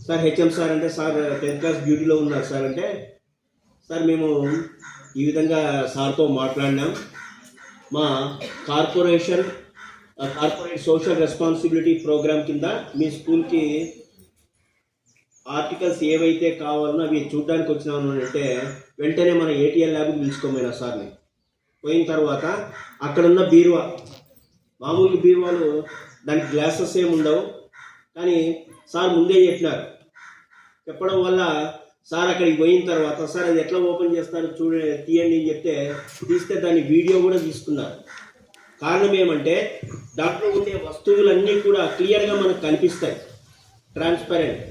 సార్ హెచ్ఎం సార్ అంటే సార్ 10th క్లాస్ డ్యూటీలో ఉన్నారు సార్ అంటే, సార్ మేము ఈ విధంగా సార్తో మాట్లాడినాం, మా కార్పొరేట్ సోషల్ రెస్పాన్సిబిలిటీ ప్రోగ్రామ్ కింద మీ స్కూల్కి ఆర్టికల్స్ ఏవైతే కావాలనో అవి చూడడానికి వచ్చినాను అంటే వెంటనే మన ఏటీఎల్ ల్యాబ్కి పిలుచుకోమైనా సార్ని. పోయిన తర్వాత అక్కడున్న బీరువా, మామూలు బీరువాలు దానికి గ్లాసెస్ ఏమి ఉండవు, కానీ సార్ ముందే చెప్పడం వల్ల సార్ అక్కడికి పోయిన తర్వాత సార్ అది ఎట్లా ఓపెన్ చేస్తారు తీయండి అని చెప్తే తీస్తే దాని వీడియో కూడా తీసుకున్నారు. కారణం ఏమంటే దాంట్లో ఉండే వస్తువులన్నీ కూడా క్లియర్గా మనకు కనిపిస్తాయి, ట్రాన్స్పరెంట్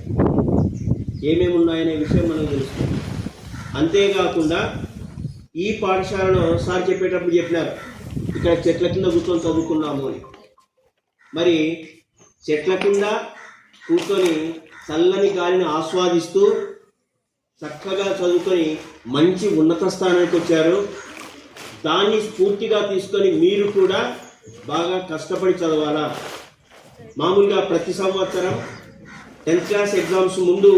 ఏమేమి ఉన్నాయనే విషయం మనకు తెలుస్తుంది. అంతేకాకుండా ఈ పాఠశాలలో సార్ చెప్పేటప్పుడు చెప్పినారు ఇక్కడ చెట్ల కింద కూర్చొని చదువుకున్నాము అని. మరి చెట్ల కింద కూర్చొని చల్లని గాలిని ఆస్వాదిస్తూ చక్కగా చదువుకొని మంచి ఉన్నత స్థానానికి వచ్చారు. దాన్ని స్ఫూర్తిగా తీసుకొని మీరు కూడా బాగా కష్టపడి చదవాలా. మామూలుగా ప్రతి సంవత్సరం 10th క్లాస్ ఎగ్జామ్స్ ముందు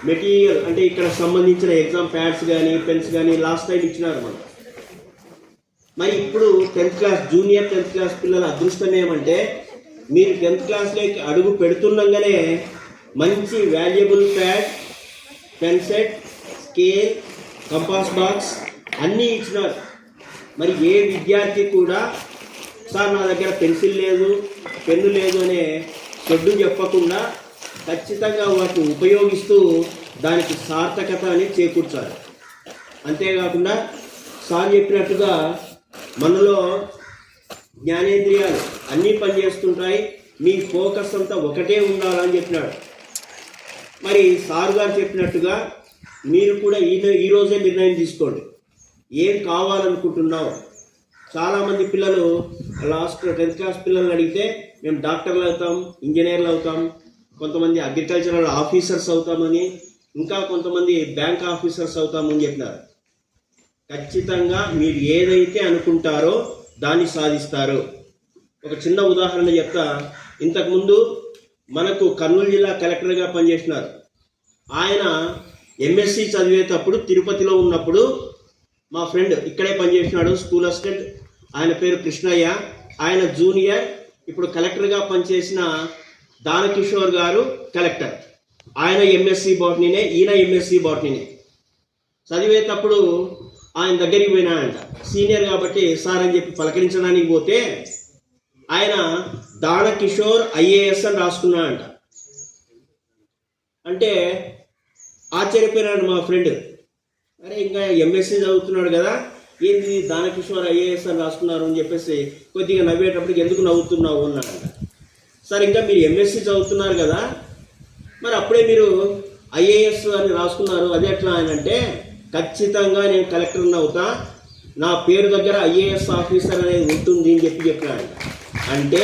మెటీరియల్ అంటే ఇక్కడ సంబంధించిన ఎగ్జామ్ ప్యాడ్స్ కానీ పెన్స్ కానీ లాస్ట్ టైం ఇచ్చినారు మనం. మరి ఇప్పుడు 10th class junior 10th class పిల్లల అదృష్టం ఏమంటే మీరు 10th క్లాస్లోకి అడుగు పెడుతుండగానే మంచి valuable pad, pen set, scale, compass box అన్నీ ఇచ్చినారు. మరి ఏ విద్యార్థి కూడా సార్ నా దగ్గర పెన్సిల్ లేదు, పెన్ను లేదు అనే చెడ్డు చెప్పకుండా ఖచ్చితంగా వాటిని ఉపయోగిస్తూ దానికి సార్థకత అని చేకూర్చాలి. అంతేకాకుండా సార్ చెప్పినట్టుగా మనలో జ్ఞానేంద్రియాలు అన్నీ పనిచేస్తుంటాయి, మీ ఫోకస్ అంతా ఒకటే ఉండాలని చెప్పినాడు. మరి సార్ గారు చెప్పినట్టుగా మీరు కూడా ఈరోజే నిర్ణయం తీసుకోండి, ఏం కావాలనుకుంటున్నావు. చాలామంది పిల్లలు లాస్ట్ 10th క్లాస్ పిల్లల్ని అడిగితే మేము డాక్టర్లు అవుతాం, ఇంజనీర్లు అవుతాం, కొంతమంది అగ్రికల్చరల్ ఆఫీసర్స్ అవుతామని, ఇంకా కొంతమంది బ్యాంక్ ఆఫీసర్స్ అవుతామని చెప్పినారు. ఖచ్చితంగా మీరు ఏదైతే అనుకుంటారో దాన్ని సాధిస్తారు. ఒక చిన్న ఉదాహరణ చెప్తా. ఇంతకుముందు మనకు కర్నూలు జిల్లా కలెక్టర్గా పనిచేసినారు. ఆయన ఎంఎస్సి చదివేటప్పుడు తిరుపతిలో ఉన్నప్పుడు మా ఫ్రెండ్ ఇక్కడే పనిచేసినాడు, స్కూల్ అసిస్టెంట్, ఆయన పేరు కృష్ణయ్య. ఆయన జూనియర్, ఇప్పుడు కలెక్టర్గా పనిచేసిన దానకిషోర్ గారు కలెక్టర్. ఆయన ఎంఎస్సి బాటనీనే, ఈయన ఎంఎస్సి బాటనీనే. చదివేటప్పుడు ఆయన దగ్గరికి పోయినాడంట, సీనియర్ కాబట్టి సార్ అని చెప్పి పలకరించడానికి పోతే ఆయన దానకిషోర్ ఐఏఎస్ అని రాసుకున్నాడంట. అంటే ఆశ్చర్యపోయినాడు మా ఫ్రెండ్, అరే ఇంకా ఎంఎస్సి చదువుతున్నాడు కదా, ఏంది దానకిషోర్ ఐఏఎస్ అని రాసుకున్నారు అని చెప్పేసి కొద్దిగా నవ్వేటప్పటికి ఎందుకు నవ్వుతున్నావు అన్నాడంట. సార్ ఇంకా మీరు ఎంఎస్సి చదువుతున్నారు కదా, మరి అప్పుడే మీరు ఐఏఎస్ అని రాసుకున్నారు, అది ఎట్లా అని అంటే ఖచ్చితంగా నేను కలెక్టర్ని అవుతా, నా పేరు దగ్గర ఐఏఎస్ ఆఫీసర్ అనేది ఉంటుంది అని చెప్పినాడంట. అంటే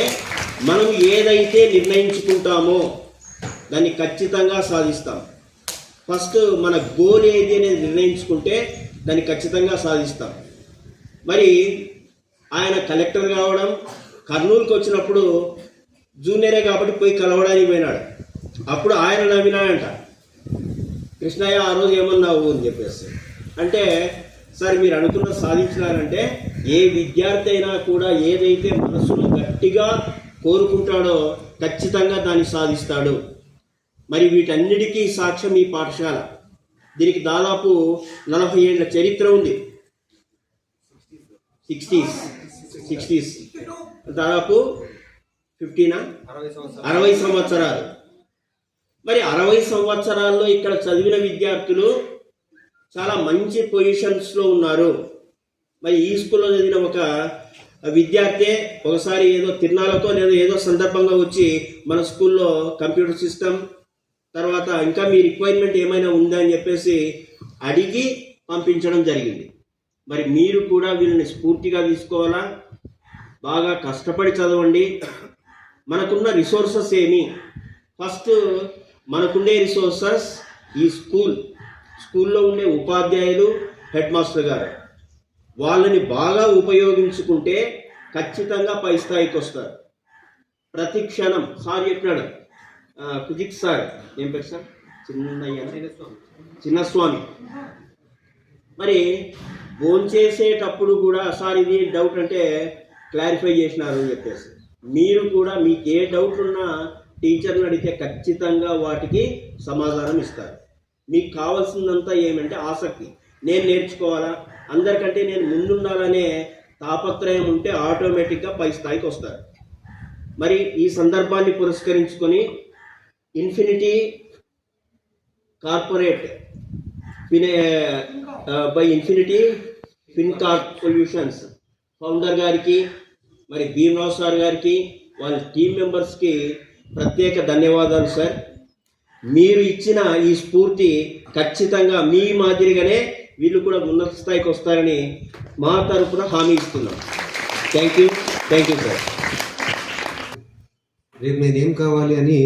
మనం ఏదైతే నిర్ణయించుకుంటామో దాన్ని ఖచ్చితంగా సాధిస్తాం. ఫస్ట్ మన గోల్ ఏది అనేది నిర్ణయించుకుంటే దాన్ని ఖచ్చితంగా సాధిస్తాం. మరి ఆయన కలెక్టర్ కావడం, కర్నూలుకి వచ్చినప్పుడు జూనియరే కాబట్టి పోయి కలవడానికి పోయినాడు. అప్పుడు ఆయన నవ్వినాడంట, కృష్ణయ్య ఆ రోజు ఏమన్నావు అని చెప్పేసి. అంటే సార్ మీరు అనుకున్న సాధించినారంటే ఏ విద్యార్థి అయినా కూడా ఏదైతే మనసులో గట్టిగా కోరుకుంటాడో ఖచ్చితంగా దాన్ని సాధిస్తాడు. మరి వీటన్నిటికీ సాక్ష్యం ఈ పాఠశాల. దీనికి దాదాపు 40 ఏళ్ల చరిత్ర ఉంది. 60s దాదాపు 60 సంవత్సరాలు. మరి 60 సంవత్సరాల్లో ఇక్కడ చదివిన విద్యార్థులు చాలా మంచి పొజిషన్స్లో ఉన్నారు. మరి ఈ స్కూల్లో చదివిన ఒక విద్యార్థి ఒకసారి ఏదో తిరునాళ్ళతో లేదా ఏదో సందర్భంగా వచ్చి మన స్కూల్లో కంప్యూటర్ సిస్టమ్, తర్వాత ఇంకా మీ రిక్వైర్మెంట్ ఏమైనా ఉందా అని చెప్పేసి అడిగి పంపించడం జరిగింది. మరి మీరు కూడా వీళ్ళని స్ఫూర్తిగా తీసుకోవాలా, బాగా కష్టపడి చదవండి. మనకున్న రిసోర్సెస్ ఏమి? ఫస్ట్ మనకుండే రిసోర్సెస్ ఈ స్కూల్లో ఉండే ఉపాధ్యాయులు, హెడ్ మాస్టర్ గారు, వాళ్ళని బాగా ఉపయోగించుకుంటే ఖచ్చితంగా పై స్థాయికి వస్తారు. ప్రతి క్షణం సార్ చెప్పినాడు, ఫిజిక్స్ సార్, ఏం పేరు సార్? చిన్నస్వామి. మరి భోంచేసేటప్పుడు కూడా సార్ ఇది డౌట్ అంటే క్లారిఫై చేసినారు అని చెప్పేసి, మీరు కూడా మీకు ఏ డౌట్ ఉన్నా టీచర్ని అడిగితే ఖచ్చితంగా వాటికి సమాధానం ఇస్తారు. మీకు కావాల్సిందంతా ఏమంటే ఆసక్తి, నేను నేర్చుకోవాలా, అందరికంటే నేను ముందుండాలనే తాపత్రయం ఉంటే ఆటోమేటిక్గా పై స్థాయికి వస్తారు. మరి ఈ సందర్భాన్ని పురస్కరించుకొని infinity corporate by infinity Fincorp solutions founder గారికి, మరి భీమరావు సార్ గారికి, వాళ్ళ టీమ్ మెంబర్స్కి ప్రత్యేక ధన్యవాదాలు సార్. మీరు ఇచ్చిన ఈ స్ఫూర్తి ఖచ్చితంగా మీ మాదిరిగానే వీళ్ళు కూడా ఉన్నత స్థాయికి వస్తారని మా తరఫున హామీ ఇస్తున్నాం. Thank you sir. రేపు నేనేం కావాలి అని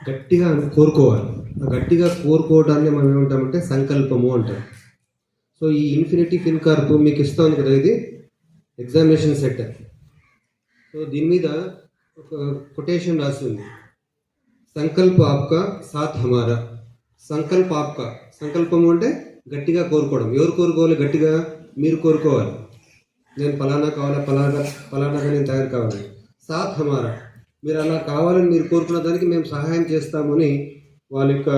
గట్టిగా కోరుకోవాలి. ఆ గట్టిగా కోరుకోవడాన్ని మనం ఏమంటామంటే సంకల్పము అంటాం. సో ఈ ఇన్ఫినిటీ ఫిన్కార్ప్ మీకు ఇస్తుంది కదా, ఇది ఎగ్జామినేషన్ సెట్. సో దీని మీద ఒక కొటేషన్ రాసి ఉంది, సంకల్ప ఆప్కా సాత్ హమారా. సంకల్ప ఆప్కా, సంకల్పము అంటే గట్టిగా కోరుకోవడం. ఎవరు కోరుకోవాలి? గట్టిగా మీరు కోరుకోవాలి. నేను ఫలానా కావాలా, ఫలానాగా నేను తయారు కావాలి. సాత్ హమారా, మీరు అలా కావాలని మీరు కోరుకున్న దానికి మేము సహాయం చేస్తామని వాళ్ళ యొక్క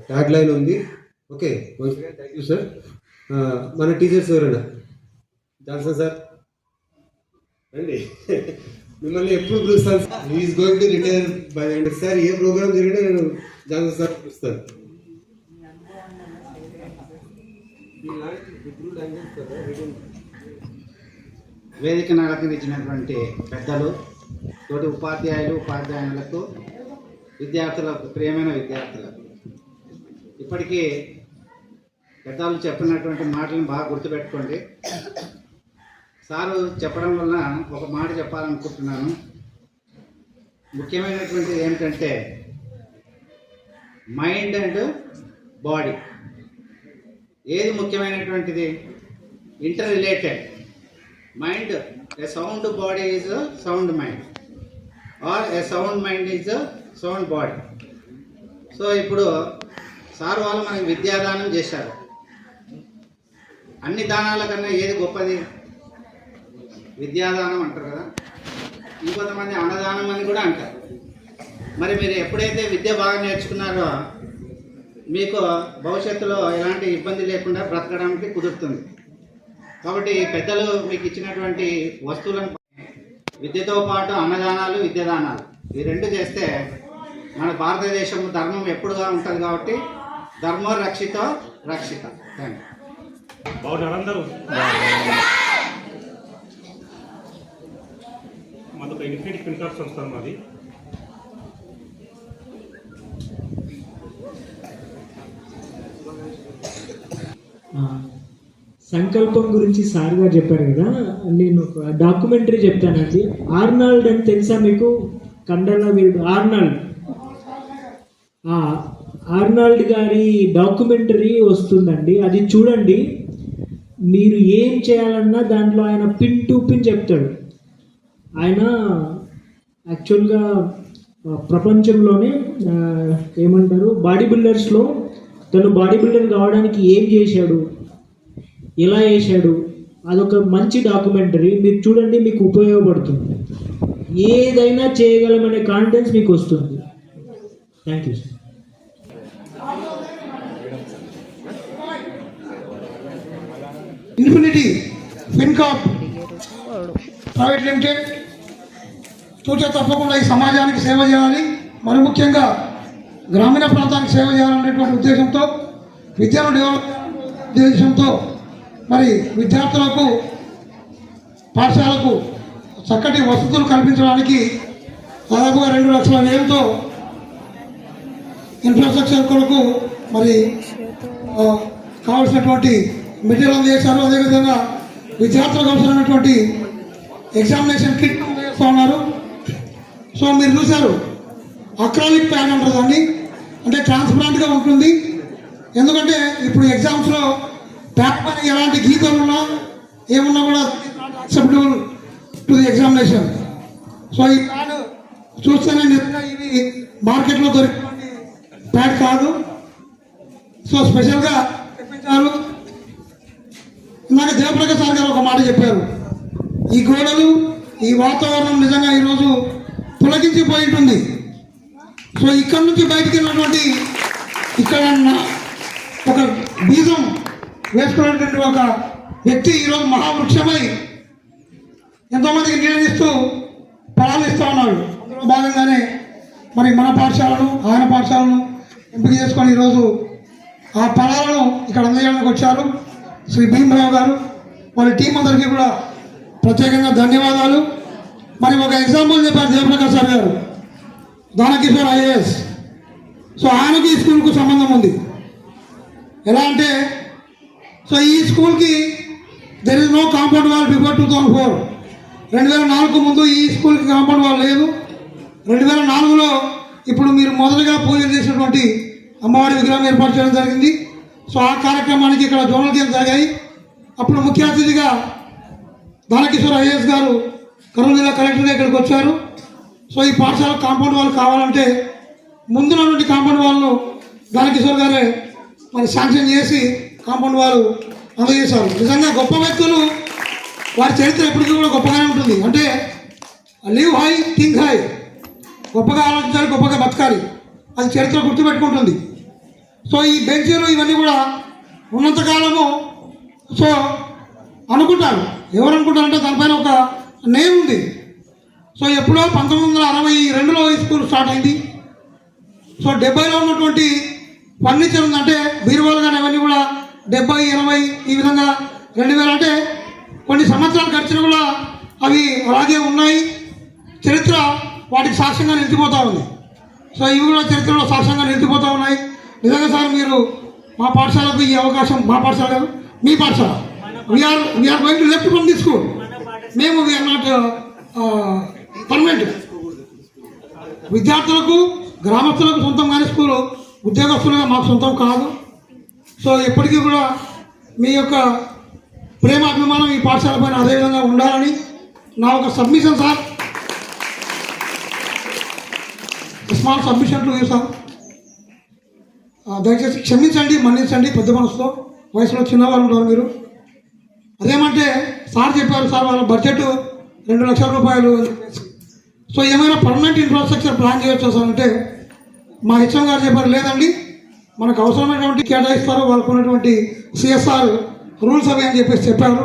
ట్యాగ్ లైన్ ఉంది. Okay, thank you sir. మన టీచర్స్ ఎవరైనా? జాన్సన్ సార్ రండి, మిమ్మల్ని ఎప్పుడు పిలుస్తాను. Is going to retire by and sir, ఏ ప్రోగ్రామ్ జరిగినా నేను జాన్సన్ సార్ పిలుస్తాను. వేదికను అలంకరించినటువంటి పెద్దలు, తోటి ఉపాధ్యాయులు, ఉపాధ్యాయులకు, విద్యార్థులకు, ప్రియమైన విద్యార్థులకు, ఇప్పటికీ పెద్దలు చెప్పినటువంటి మాటలను బాగా గుర్తుపెట్టుకోండి. సారు చెప్పడం వలన ఒక మాట చెప్పాలనుకుంటున్నాను. ముఖ్యమైనటువంటిది ఏమిటంటే మైండ్ అండ్ బాడీ. ఏది ముఖ్యమైనటువంటిది? Interrelated. Mind, a sound body is a sound mind, or a sound mind is a sound body. So ఇప్పుడు సార్ వాళ్ళు మనకి విద్యాదానం చేశారు. అన్ని దానాల కన్నా ఏది గొప్పది? విద్యాదానం అంటారు కదా, ఇంకొంతమంది అన్నదానం అని కూడా అంటారు. మరి మీరు ఎప్పుడైతే విద్య బాగా నేర్చుకున్నారో మీకు భవిష్యత్తులో ఎలాంటి ఇబ్బంది లేకుండా బ్రతకడానికి కుదురుతుంది. కాబట్టి పెద్దలు మీకు ఇచ్చినటువంటి వస్తువులను, విద్యతో పాటు అన్నదానాలు, విద్యాదానాలు, ఈ రెండు చేస్తే మన భారతదేశం ధర్మం ఎప్పుడుగా ఉంటుంది. కాబట్టి ధర్మో రక్షితో రక్షిత. Thank you. బాగున్నారు అందరూ? మాదొక ఇన్ఫినిటీ ఫిన్కార్ప్ సంస్థ మాది. సంకల్పం గురించి సార్ గారు చెప్పారు కదా, నేను ఒక డాక్యుమెంటరీ చెప్తానండి. ఆర్నాల్డ్ అని తెలుసా మీకు? కండల వీరుడు ఆర్నాల్డ్ గారి డాక్యుమెంటరీ వస్తుందండి, అది చూడండి. మీరు ఏం చేయాలన్నా దాంట్లో ఆయన పిన్ టు పిన్ చెప్తాడు. ఆయన యాక్చువల్గా ప్రపంచంలోనే ఏమంటారు, బాడీ బిల్డర్స్లో తను బాడీ బిల్డర్ కావడానికి ఏం చేశాడు, ఎలా చేశాడు, అదొక మంచి డాక్యుమెంటరీ. మీరు చూడండి, మీకు ఉపయోగపడుతుంది. ఏదైనా చేయగలమనే కాన్ఫిడెన్స్ మీకు వస్తుంది. Thank you sir. Infinity Fincorp private limited తూచా తప్పకుండా ఈ సమాజానికి సేవ చేయాలి, మరి ముఖ్యంగా గ్రామీణ ప్రాంతానికి సేవ చేయాలనేటువంటి ఉద్దేశంతో, విద్యను డెవలప్ ఉద్దేశంతో మరి విద్యార్థులకు, పాఠశాలకు చక్కటి వసతులు కల్పించడానికి దాదాపుగా 2 లక్షల వ్యయంతో ఇన్ఫ్రాస్ట్రక్చర్ కొరకు మరి కావాల్సినటువంటి మెటీరియల్ అందజేశారు. అదేవిధంగా విద్యార్థులకు అవసరమైనటువంటి ఎగ్జామినేషన్ కిట్ చేస్తూ ఉన్నారు. సో మీరు చూశారు, అక్రాలిక్ ప్యాడ్ అంటారు దాన్ని, అంటే ట్రాన్స్పరెంట్గా ఉంటుంది. ఎందుకంటే ఇప్పుడు ఎగ్జామ్స్లో ప్యాడ్ పైన ఎలాంటి గీతలు ఉన్నా ఏమున్నా కూడా acceptable to the examination. So ఈ ప్యాడ్ చూస్తేనే నిజంగా ఇది మార్కెట్లో దొరికినటువంటి ప్యాడ్ కాదు. సో స్పెషల్గా తెప్పించారు. ఇందాక జయప్రకాష్ సార్ గారు ఒక మాట చెప్పారు, ఈ గోడలు ఈ వాతావరణం నిజంగా ఈరోజు పులకించిపోయి ఉంటుంది. సో ఇక్కడ నుంచి బయటికి వెళ్ళినటువంటి ఇక్కడ ఒక బీజం వేసుకున్నటువంటి ఒక వ్యక్తి ఈరోజు మహావృక్షమై ఎంతోమందికి నీడనిస్తూ ఫలాలు ఇస్తూ ఉన్నాడు. అందులో భాగంగానే మరి మన పాఠశాలను ఆయన పాఠశాలను ఎంపిక చేసుకొని ఈరోజు ఆ ఫలాలను ఇక్కడ అందజేయడానికి వచ్చారు శ్రీ భీమరావు గారు. వాళ్ళ టీం అందరికీ కూడా ప్రత్యేకంగా ధన్యవాదాలు. మరి ఒక ఎగ్జాంపుల్ చెప్పారు జయప్రకాష్ సార్ గారు, దానకిషోర్ ఐఏఎస్. సో ఆయనకి ఈ స్కూల్కు సంబంధం ఉంది. ఎలా అంటే సో ఈ స్కూల్కి there is no compound wall before 2004. 2004 ముందు ఈ స్కూల్కి కాంపౌండ్ వాల్ లేదు. 2004లో ఇప్పుడు మీరు మొదలుగా పూజ చేసినటువంటి అమ్మవారి విగ్రహం ఏర్పాటు చేయడం జరిగింది. సో ఆ కార్యక్రమానికి ఇక్కడ జోనల్ గేమ్స్ జరిగాయి. అప్పుడు ముఖ్య అతిథిగా దానకిషోర్ ఐఏఎస్ గారు కర్నూలు జిల్లా కలెక్టర్గా ఇక్కడికి వచ్చారు. సో ఈ పాఠశాల కాంపౌండ్ వాల్ కావాలంటే ముందున్నటువంటి కాంపౌండ్ వాల్ను దానకిషోర్ గారే మరి శాంక్షన్ చేసి కాంపౌండ్ వాల్ అందజేశారు. నిజంగా గొప్ప వ్యక్తులు వారి చరిత్ర ఎప్పటికీ కూడా గొప్పగానే ఉంటుంది. అంటే లివ్ హై థింక్ హై, గొప్పగా ఆలోచించాలి, గొప్పగా బతకాలి, అది చరిత్ర గుర్తుపెట్టుకుంటుంది. సో ఈ బెంచీలు ఇవన్నీ కూడా ఉన్నంతకాలము సో అనుకుంటారు. ఎవరు అనుకుంటారంటే దానిపైన ఒక నేమ్ ఉంది. సో ఎప్పుడో 1962లో ఈ స్కూల్ స్టార్ట్ అయింది. సో 70లో ఉన్నటువంటి ఫర్నిచర్ ఉందంటే బీరువాలు కానీ అవన్నీ కూడా 70, 80 ఈ విధంగా 2000 అంటే కొన్ని సంవత్సరాలు గడిచిన కూడా అవి అలాగే ఉన్నాయి. చరిత్ర వాటికి సాక్ష్యంగా నిలిచిపోతూ ఉంది. సో ఇవి కూడా చరిత్రలో సాక్ష్యంగా నిలిచిపోతూ ఉన్నాయి. నిజంగా సార్ మీరు మా పాఠశాలకు ఈ అవకాశం, మా పాఠశాల కాదు మీ పాఠశాల, we're going to left from the school. మేము వీఆర్ నాట్ పర్మనెంట్. విద్యార్థులకు గ్రామస్తులకు సొంతం కానీ స్కూలు ఉద్యోగస్తులుగా మాకు సొంతం కాదు. సో ఎప్పటికీ కూడా మీ యొక్క ప్రేమ అభిమానం ఈ పాఠశాల పైన అదేవిధంగా ఉండాలని నా ఒక submission sir, small submission to you sir. దయచేసి క్షమించండి, మన్నించండి, పెద్ద మనసులో వయసులో చిన్నవారు ఉంటారు మీరు. అదేమంటే సార్ చెప్పారు సార్ వాళ్ళ బడ్జెట్ 2 లక్షల రూపాయలు. సో ఏమైనా పర్మనెంట్ ఇన్ఫ్రాస్ట్రక్చర్ ప్లాన్ చేయొచ్చా సార్ అంటే మా హెచ్ఎం గారు చెప్పారు, లేదండి మనకు అవసరమైనటువంటి కేటాయిస్తారు, వాళ్ళకు ఉన్నటువంటి సిఎస్ఆర్ రూల్స్ అవి అని చెప్పేసి చెప్పారు.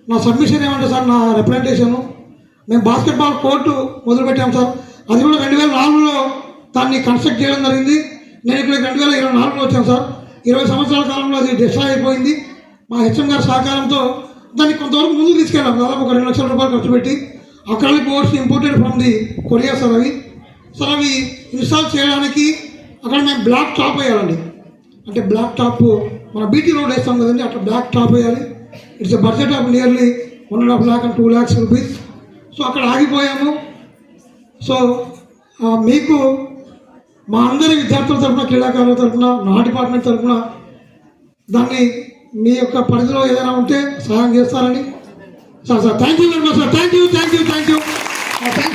నా సబ్మిషన్ ఏమంటే సార్, నా రిప్రజెంటేషను మేము బాస్కెట్బాల్ కోర్టు మొదలుపెట్టాం సార్. అది కూడా 2004లో దాన్ని కన్స్ట్రక్ట్ చేయడం జరిగింది. నేను ఇక్కడ 2024లో వచ్చాను సార్. 20 సంవత్సరాల కాలంలో అది డిస్ట్రాయ్ అయిపోయింది. మా హెచ్ఎం గారి సహకారంతో దాన్ని కొంతవరకు ముందుకు తీసుకెళ్ళాం. దాదాపు ఒక 2 లక్షల రూపాయలు ఖర్చు పెట్టి acrylic boards imported from the Korea sir. అవి ఇన్స్టాల్ చేయడానికి అక్కడ మేము బ్లాక్ టాప్ వేయాలండి. అంటే బ్లాక్ టాప్ మన బీటీ రోడ్ వేస్తాం కదండి, అట్లా బ్లాక్ టాప్ వేయాలి. It's a budget of nearly 1.5 lakh and 2 lakhs rupees. So అక్కడ ఆగిపోయాము. సో మీకు మా అందరి విద్యార్థుల తరఫున, క్రీడాకారుల తరఫున, నా డిపార్ట్మెంట్ తరఫున దాన్ని మీ యొక్క పరిధిలో ఏదైనా ఉంటే సహాయం చేస్తారని sir. Sir thank you very much sir. Thank you. Thanks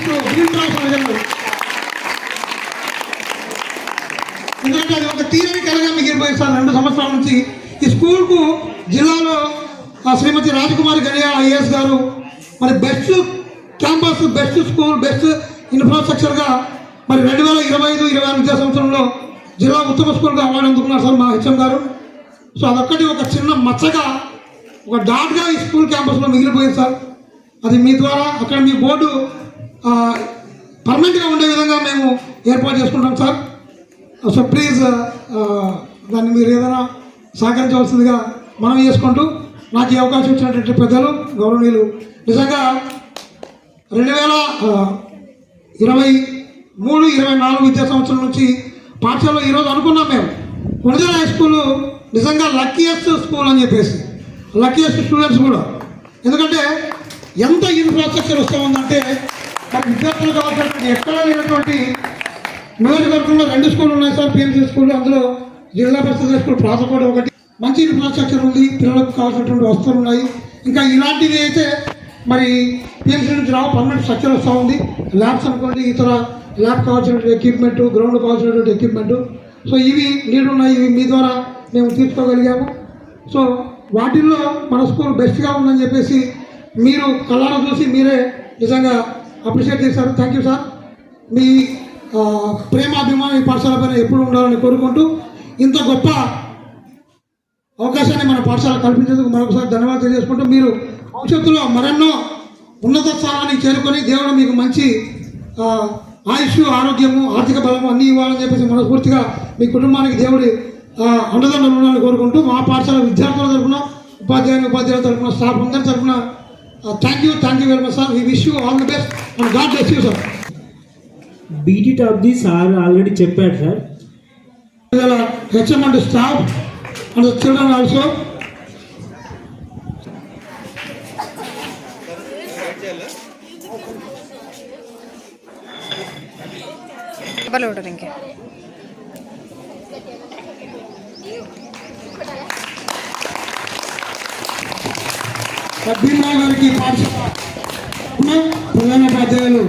to Bhimarao sir గారు. ఎందుకంటే అది ఒక తీరని కలగా మిగిలిపోయింది సార్. 2 సంవత్సరాల నుంచి ఈ స్కూల్కు జిల్లాలో శ్రీమతి రాజకుమారి గడియా ఐఏఎస్ గారు మరి best campus, best school, best ఇన్ఫ్రాస్ట్రక్చర్గా మరి 2025-26 విద్యా సంవత్సరంలో జిల్లా ఉత్తమ స్కూల్గా అవార్డు అందుకున్నారు సార్ మా హెచ్ఎం గారు. సో అదొక్కటి ఒక చిన్న మచ్చగా, ఒక డాట్గా ఈ స్కూల్ క్యాంపస్లో మిగిలిపోయింది సార్. అది మీ ద్వారా అక్కడ మీ బోర్డు పర్మనెంట్గా ఉండే విధంగా మేము ఏర్పాటు చేసుకుంటాం సార్. సో ప్లీజ్ దాన్ని మీరు ఏదైనా సహకరించవలసిందిగా మనం చేసుకుంటూ నాకు ఈ అవకాశం ఇచ్చినటువంటి పెద్దలు గౌరవనీయులు, నిజంగా 2023-24 విద్యా సంవత్సరం నుంచి పాఠశాలలో ఈరోజు అనుకున్నాం మేము కొణిదెల హై స్కూలు నిజంగా లక్కీయెస్ట్ స్కూల్ అని చెప్పేసి, లక్కీయెస్ట్ స్టూడెంట్స్ కూడా. ఎందుకంటే ఎంత ఇన్ఫ్రాస్ట్రక్చర్ వస్తూ ఉందంటే మన విద్యార్థులు కావాల్సినటువంటి ఎక్కడ లేనటువంటి నియోజకవర్గంలో 2 స్కూళ్ళు ఉన్నాయి సార్, పిఎంసీ స్కూళ్ళు. అందులో జిల్లా పరిషత్ స్కూల్ ప్రాసకోట ఒకటి. మంచి ఇన్ఫ్రాస్ట్రక్చర్ ఉంది, పిల్లలకు కావాల్సినటువంటి వస్తువులు ఉన్నాయి. ఇంకా ఇలాంటివి అయితే మరి పిఎంసీ నుంచి రావు పర్మనెంట్ స్ట్రక్చర్ వస్తూ ఉంది. ల్యాబ్స్ అనుకోండి, ఇతర ల్యాబ్ కావాల్సినటువంటి ఎక్విప్మెంట్, గ్రౌండ్ కావాల్సినటువంటి ఎక్విప్మెంట్, సో ఇవి నీడ్ ఉన్నాయి. ఇవి మీ ద్వారా మేము తీర్చుకోగలిగాము. సో వాటిల్లో మన స్కూల్ బెస్ట్గా ఉందని చెప్పేసి మీరు కళ్ళారా చూసి మీరే నిజంగా అప్రిషియేట్ చేశారు. Thank you sir. మీ ప్రేమాభిమానం ఈ పాఠశాల పైన ఎప్పుడు ఉండాలని కోరుకుంటూ ఇంత గొప్ప అవకాశాన్ని మన పాఠశాల కల్పించేందుకు మరొకసారి ధన్యవాదాలు తెలియజేసుకుంటూ మీరు భవిష్యత్తులో మరెన్నో ఉన్నత స్థానానికి చేరుకొని దేవుడు మీకు మంచి ఆయుష్, ఆరోగ్యము, ఆర్థిక బలము అన్నీ ఇవ్వాలని చెప్పేసి మనస్ఫూర్తిగా మీ కుటుంబానికి దేవుడి అండదండలు ఉండాలని కోరుకుంటూ మా పాఠశాల విద్యార్థుల తరఫున, ఉపాధ్యాయుల తరఫున, స్టాఫ్ అందరి తరఫున thank you very much sir. We wish you all the best and God bless you sir. బీటీ టాప్ ది సార్ ఆల్రెడీ చెప్పాడు సార్. HM and staff and children also. Bhimarao గారికి పాఠశాల ప్రధానోపాధ్యాయులు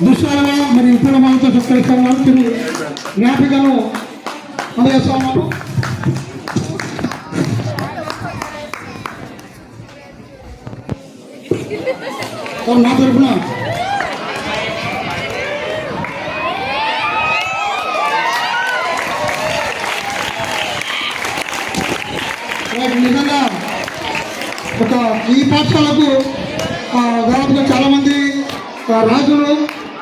దుశ్శాలుగా మరియు ఇతర మాలతో సత్కరిస్తున్నారు. జ్ఞాపికను అందజేస్తున్నాము. నా తరఫున నిజంగా ఒక ఈ పాఠశాలకు దాదాపుగా చాలామంది రాజులు,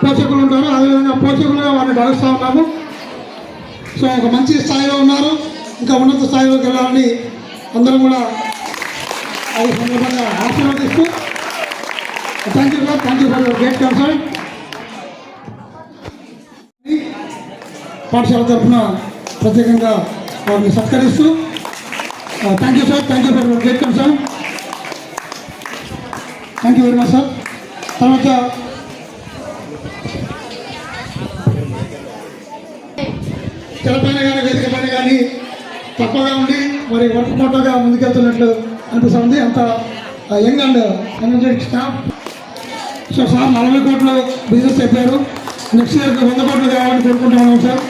పోషకులు ఉంటారు. అదేవిధంగా పోషకులుగా వారిని భావిస్తూ ఉన్నాము. సో ఒక మంచి స్థాయిలో ఉన్నారు. ఇంకా ఉన్నత స్థాయిలోకి వెళ్ళాలని అందరం కూడా ఈ సందర్భంగా ఆశీర్వదిస్తూ thank you sir. Thank you for your great concern. పాఠశాల తరఫున ప్రత్యేకంగా వారిని సత్కరిస్తూ thank you sir. Thank you for your great concern. Thank you very much sir. తర్వాత తెలపైన కానీ వేదిక పైన కానీ తక్కువగా ఉండి మరి వర్క్ మోటోగా ముందుకెళ్తున్నట్లు అనిపిస్తుంది. అంత young and energetic staff. So sir 40 కోట్లు బిజినెస్ చెప్పారు. నెక్స్ట్ ఇయర్కి 100 కోట్లు కావాలని కోరుకుంటా ఉన్నాం సార్.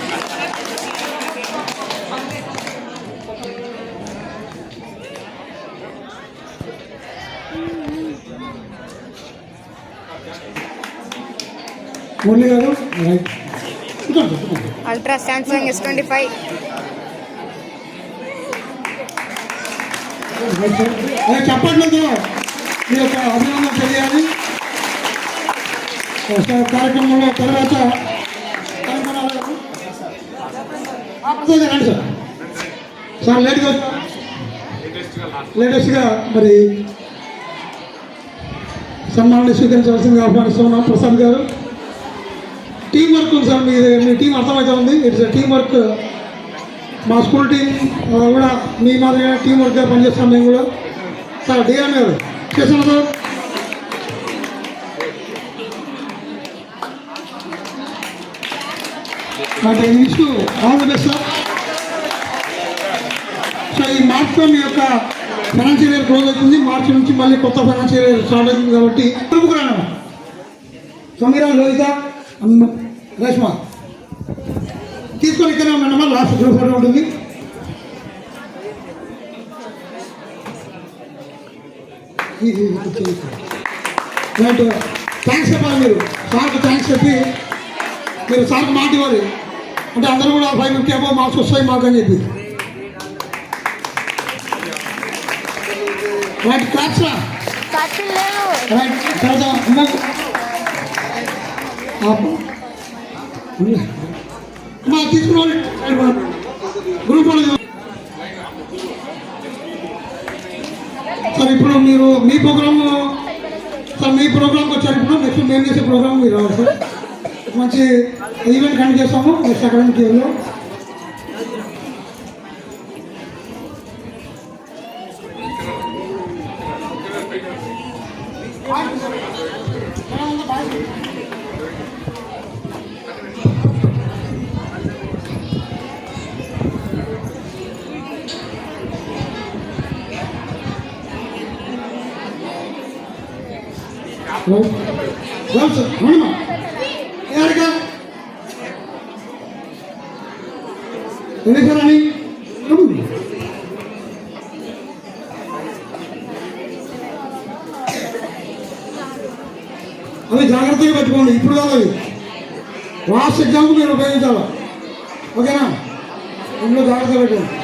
మురళి గారు రైట్. అల్ట్రా సామ్సంగ్ S25 చెప్పట్లేదు. మీ యొక్క అభినందన తెలియాలి. కార్యక్రమంలో తర్వాత రండి సార్. సార్ లేటెస్ట్గా మరి సన్మానాన్ని స్వీకరించవలసిందిగా ఆహ్వానిస్తున్నాం. ప్రసాద్ గారు, టీం వర్క్ ఉంది సార్. మీ టీం అర్థమవుతా ఉంది. It's team work. మా స్కూల్ టీం కూడా మీ మాదిరిగా టీం వర్క్గా పనిచేస్తాం మేము కూడా. సార్ డిఎం గారు చేస్తాం సార్. అంటే ఈ issue all the best sir. So ఈ మార్చ్తో మీ యొక్క ఫైనాన్షియల్ ఇయర్ క్లోజ్ అవుతుంది. మార్చి నుంచి మళ్ళీ కొత్త ఫైనాన్షియల్ ఇయర్ స్టార్ట్ అవుతుంది కాబట్టి సమీరా, లోహిత, రేష్మ తీసుకొని ఇక్కడే ఉన్నామా. లాస్ట్ గ్రూప్ ఫోటో ఉంటుంది. రైట్. థ్యాంక్స్ చెప్పాలి మీరు. సార్కి థ్యాంక్స్ చెప్పి మీరు సార్కి మాట ఇవ్వాలి. అంటే అందరూ కూడా 550 అబౌవ్ మార్క్స్ వస్తాయి మాకు అని చెప్పి. రైట్. క్లాప్స్ రా. రైట్. తర్వాత తీసుకున్న గ్రూప్ సార్. ఇప్పుడు మీరు మీ ప్రోగ్రామ్ సార్, మీ ప్రోగ్రామ్కి వచ్చారు. ఇప్పుడు నెక్స్ట్ మేము చేసే ప్రోగ్రామ్ మీరు రావాలి సార్. మంచి ఈవెంట్ కండక్ట్ చేస్తాము నెక్స్ట్ అకాడమిక్ ఇయర్లో. హలో రామ్ సార్ అవునమ్మా ఎవరికా ఎందుకు అని అవి జాగ్రత్తగా పెట్టుకోండి. ఇప్పుడు కాదు, అవి లాస్ట్ ఎగ్జామ్కి మీరు ఉపయోగించాలి. ఓకేనా? ఇందులో జాగ్రత్తగా పెట్టుకోండి.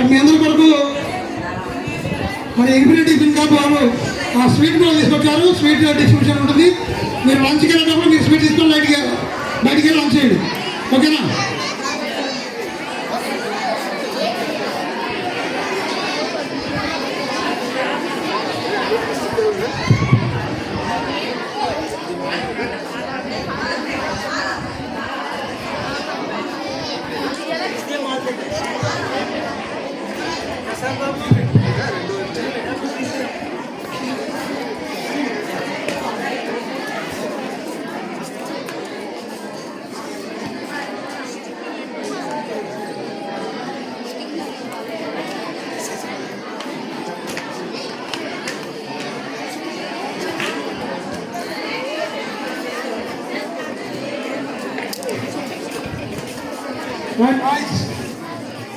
మీ అందరి కొరకు మన ఇన్ఫినిటీ ఫిన్కార్ప్ వాళ్ళు ఆ స్వీట్ కూడా తీసుకొచ్చారు. స్వీట్ డిస్ట్రిబ్యూషన్ ఉంటుంది. మీరు లంచ్కి వెళ్ళేటప్పుడు మీరు స్వీట్ తీసుకొని బయటికి వెళ్ళి లంచ్ చేయండి. ఓకేనా?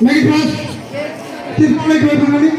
Make it fast. తీసుకోండి వైపునండి.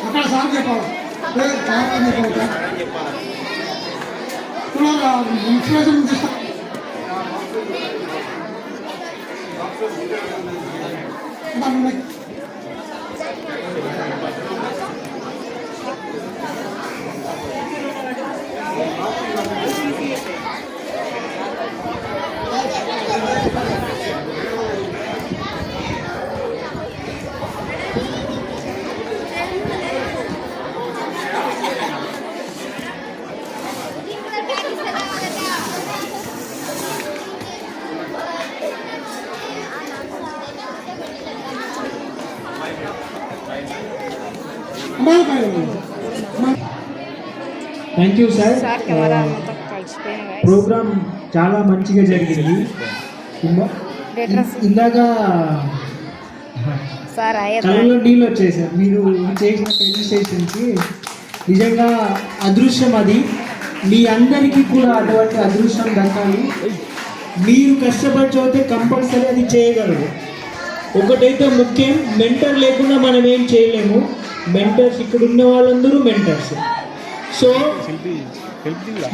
అక్కడ సార్ చెప్పాలి. Inspiration thank you sir. Program చాలా మంచిగా జరిగింది. ఇందాక కళ్ళలో నీళ్ళు వచ్చాయి సార్. మీరు చేసిన ప్రెజెంటేషన్కి నిజంగా అదృష్టం అది. మీ అందరికీ కూడా అటువంటి అదృష్టం దక్కాలి. మీరు కష్టపడి చదివితే కంపల్సరీ అది చేయగలరు. ఒకటైతే ముఖ్యం, మెంటర్ లేకుండా మనం ఏం చేయలేము. మెంటర్స్, ఇక్కడ ఉన్న వాళ్ళందరూ మెంటర్స్. సో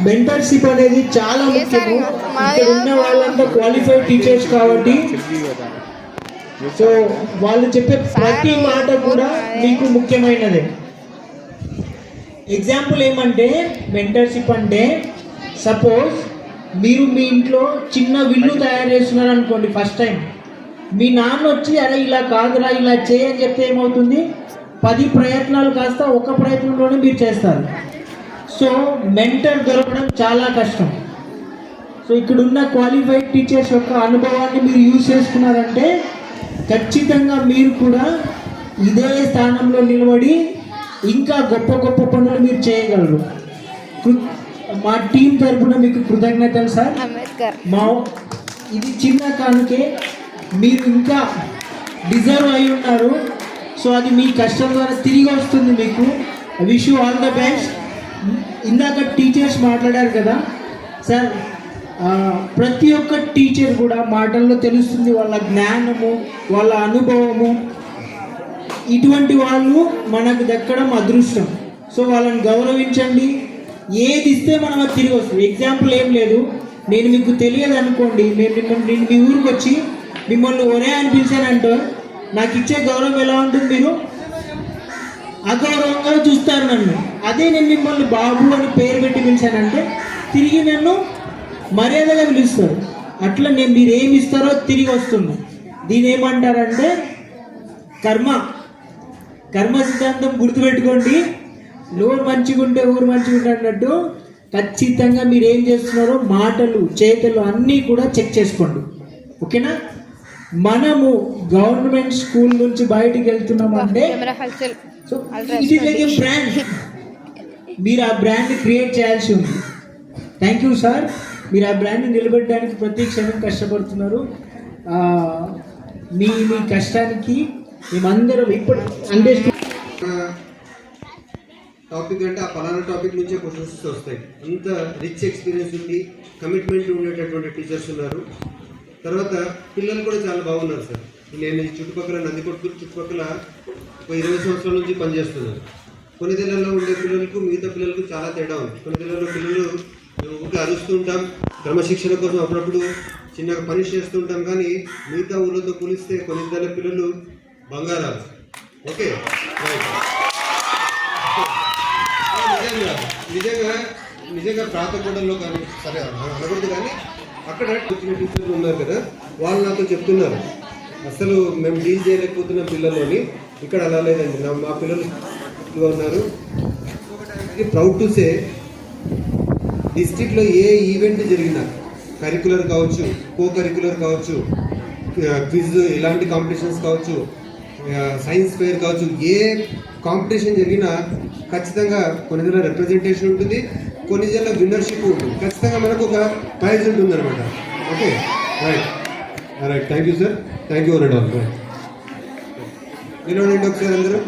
మెంటర్షిప్ అనేది చాలా ముఖ్యము. ఇక్కడ ఉన్న వాళ్ళంతా క్వాలిఫైడ్ టీచర్స్ కాబట్టి సో వాళ్ళు చెప్పే ప్రతి మాట కూడా మీకు ముఖ్యమైనదే. ఎగ్జాంపుల్ ఏమంటే, మెంటర్షిప్ అంటే సపోజ్ మీరు మీ ఇంట్లో చిన్న విల్లు తయారు చేస్తున్నారు అనుకోండి. ఫస్ట్ టైం మీ నాన్న వచ్చి అరే ఇలా కాదురా ఇలా చేయని చెప్తే ఏమవుతుంది, 10 ప్రయత్నాలు కాస్త ఒక ప్రయత్నంలోనే మీరు చేస్తారు. సో మెంటర్ దొరకడం చాలా కష్టం. సో ఇక్కడ ఉన్న క్వాలిఫైడ్ టీచర్స్ యొక్క అనుభవాన్ని మీరు యూజ్ చేసుకున్నారంటే ఖచ్చితంగా మీరు కూడా ఇదే స్థానంలో నిలబడి ఇంకా గొప్ప గొప్ప పనులు మీరు చేయగలరు. మా టీం తరఫున మీకు కృతజ్ఞతలు సార్. మా ఇది చిన్న కానుకే, మీరు ఇంకా డిజర్వ్ అయి ఉన్నారు. సో అది మీ కష్టం ద్వారా తిరిగి వస్తుంది మీకు. Wish you all the best. ఇందాక టీచర్స్ మాట్లాడారు కదా సార్, ప్రతి ఒక్క టీచర్ కూడా మాటల్లో తెలుస్తుంది వాళ్ళ జ్ఞానము, వాళ్ళ అనుభవము. ఇటువంటి వాళ్ళు మనకు దక్కడం అదృష్టం. సో వాళ్ళని గౌరవించండి. ఏది ఇస్తే మనం అది తిరిగి వస్తుంది. ఎగ్జాంపుల్ ఏం లేదు, నేను మీకు తెలియదు అనుకోండి, నేను మీ ఊరికి వచ్చి మిమ్మల్ని ఒరే అని పిలిచానంటే నాకు ఇచ్చే గౌరవం ఎలా ఉంటుంది? మీరు అగౌరవంగా చూస్తారు నన్ను. అదే నేను మిమ్మల్ని బాబు అని పేరు పెట్టి పిలిచానంటే తిరిగి నన్ను మర్యాదగా పిలుస్తారు. అట్లా నేను మీరు ఏమి ఇస్తారో తిరిగి వస్తుంది. దీని ఏమంటారంటే కర్మ సిద్ధాంతం గుర్తుపెట్టుకోండి. నోరు మంచిగా ఉంటే ఊరు మంచిగా ఉంటే అన్నట్టు ఖచ్చితంగా మీరు ఏం చేస్తున్నారో మాటలు చేతలు అన్నీ కూడా చెక్ చేసుకోండి. ఓకేనా? మనము గవర్నమెంట్ స్కూల్ నుంచి బయటికి వెళ్తున్నామంటే so it is like a brand. మీరు ఆ బ్రాండ్ క్రియేట్ చేయాల్సి ఉంది. Thank you sir. మీరు ఆ బ్రాండ్ని నిలబెట్టడానికి ప్రతి క్షణం కష్టపడుతున్నారు. మీ కష్టానికి మేమందరం ఇప్పుడు అంటే టాపిక్ అంటే ఆ పలానా టాపిక్ నుంచే క్వశ్చన్స్ వస్తాయి. అంత రిచ్ ఎక్స్పీరియన్స్ ఉంది, కమిట్మెంట్ ఉండేటటువంటి టీచర్స్ ఉన్నారు. తర్వాత పిల్లలు కూడా చాలా బాగున్నారు సార్. నేను ఈ చుట్టుపక్కల నందికొట్కూరు చుట్టుపక్కల ఒక 20 సంవత్సరాల నుంచి పనిచేస్తున్నాను. కొన్ని జిల్లాల్లో ఉండే పిల్లలకు మిగతా పిల్లలకు చాలా తేడా ఉంది. కొన్ని జిల్లాలో పిల్లలు ఊరికి అరుస్తూ ఉంటాం, క్రమశిక్షణ కోసం అప్పుడప్పుడు చిన్నగా పనిష్ చేస్తూ ఉంటాం. కానీ మిగతా ఊళ్ళతో పోలిస్తే కొన్ని జిల్లాల పిల్లలు బంగారాలు. ఓకే, నిజంగా ప్రాతకూడల్లో కానీ సరే అనకూడదు, కానీ అక్కడ వచ్చిన టీచర్లు ఉన్నారు కదా, వాళ్ళు నాతో చెప్తున్నారు అసలు మేము డీల్ చేయలేకపోతున్న పిల్లల్లోని. ఇక్కడ అలా లేదండి, మా పిల్లలు ఉన్నారు. ప్రౌడ్ టు సే డిస్ట్రిక్ట్లో ఏ ఈవెంట్ జరిగినా, కరికులర్ కావచ్చు, కో కరికులర్ కావచ్చు, క్విజ్ ఇలాంటి కాంపిటీషన్స్ కావచ్చు, సైన్స్ ఫెయిర్ కావచ్చు, ఏ కాంపిటీషన్ జరిగినా ఖచ్చితంగా కొన్ని జిల్లా రిప్రజెంటేషన్ ఉంటుంది, కొన్ని జిల్లా విన్నర్షిప్ ఉంటుంది. ఖచ్చితంగా మనకు ఒక ప్రైజ్ ఉంటుంది అనమాట. Okay, right right. Thank you sir. Thank you అనండి. రైట్, నిలబడండి ఒకసారి అందరూ.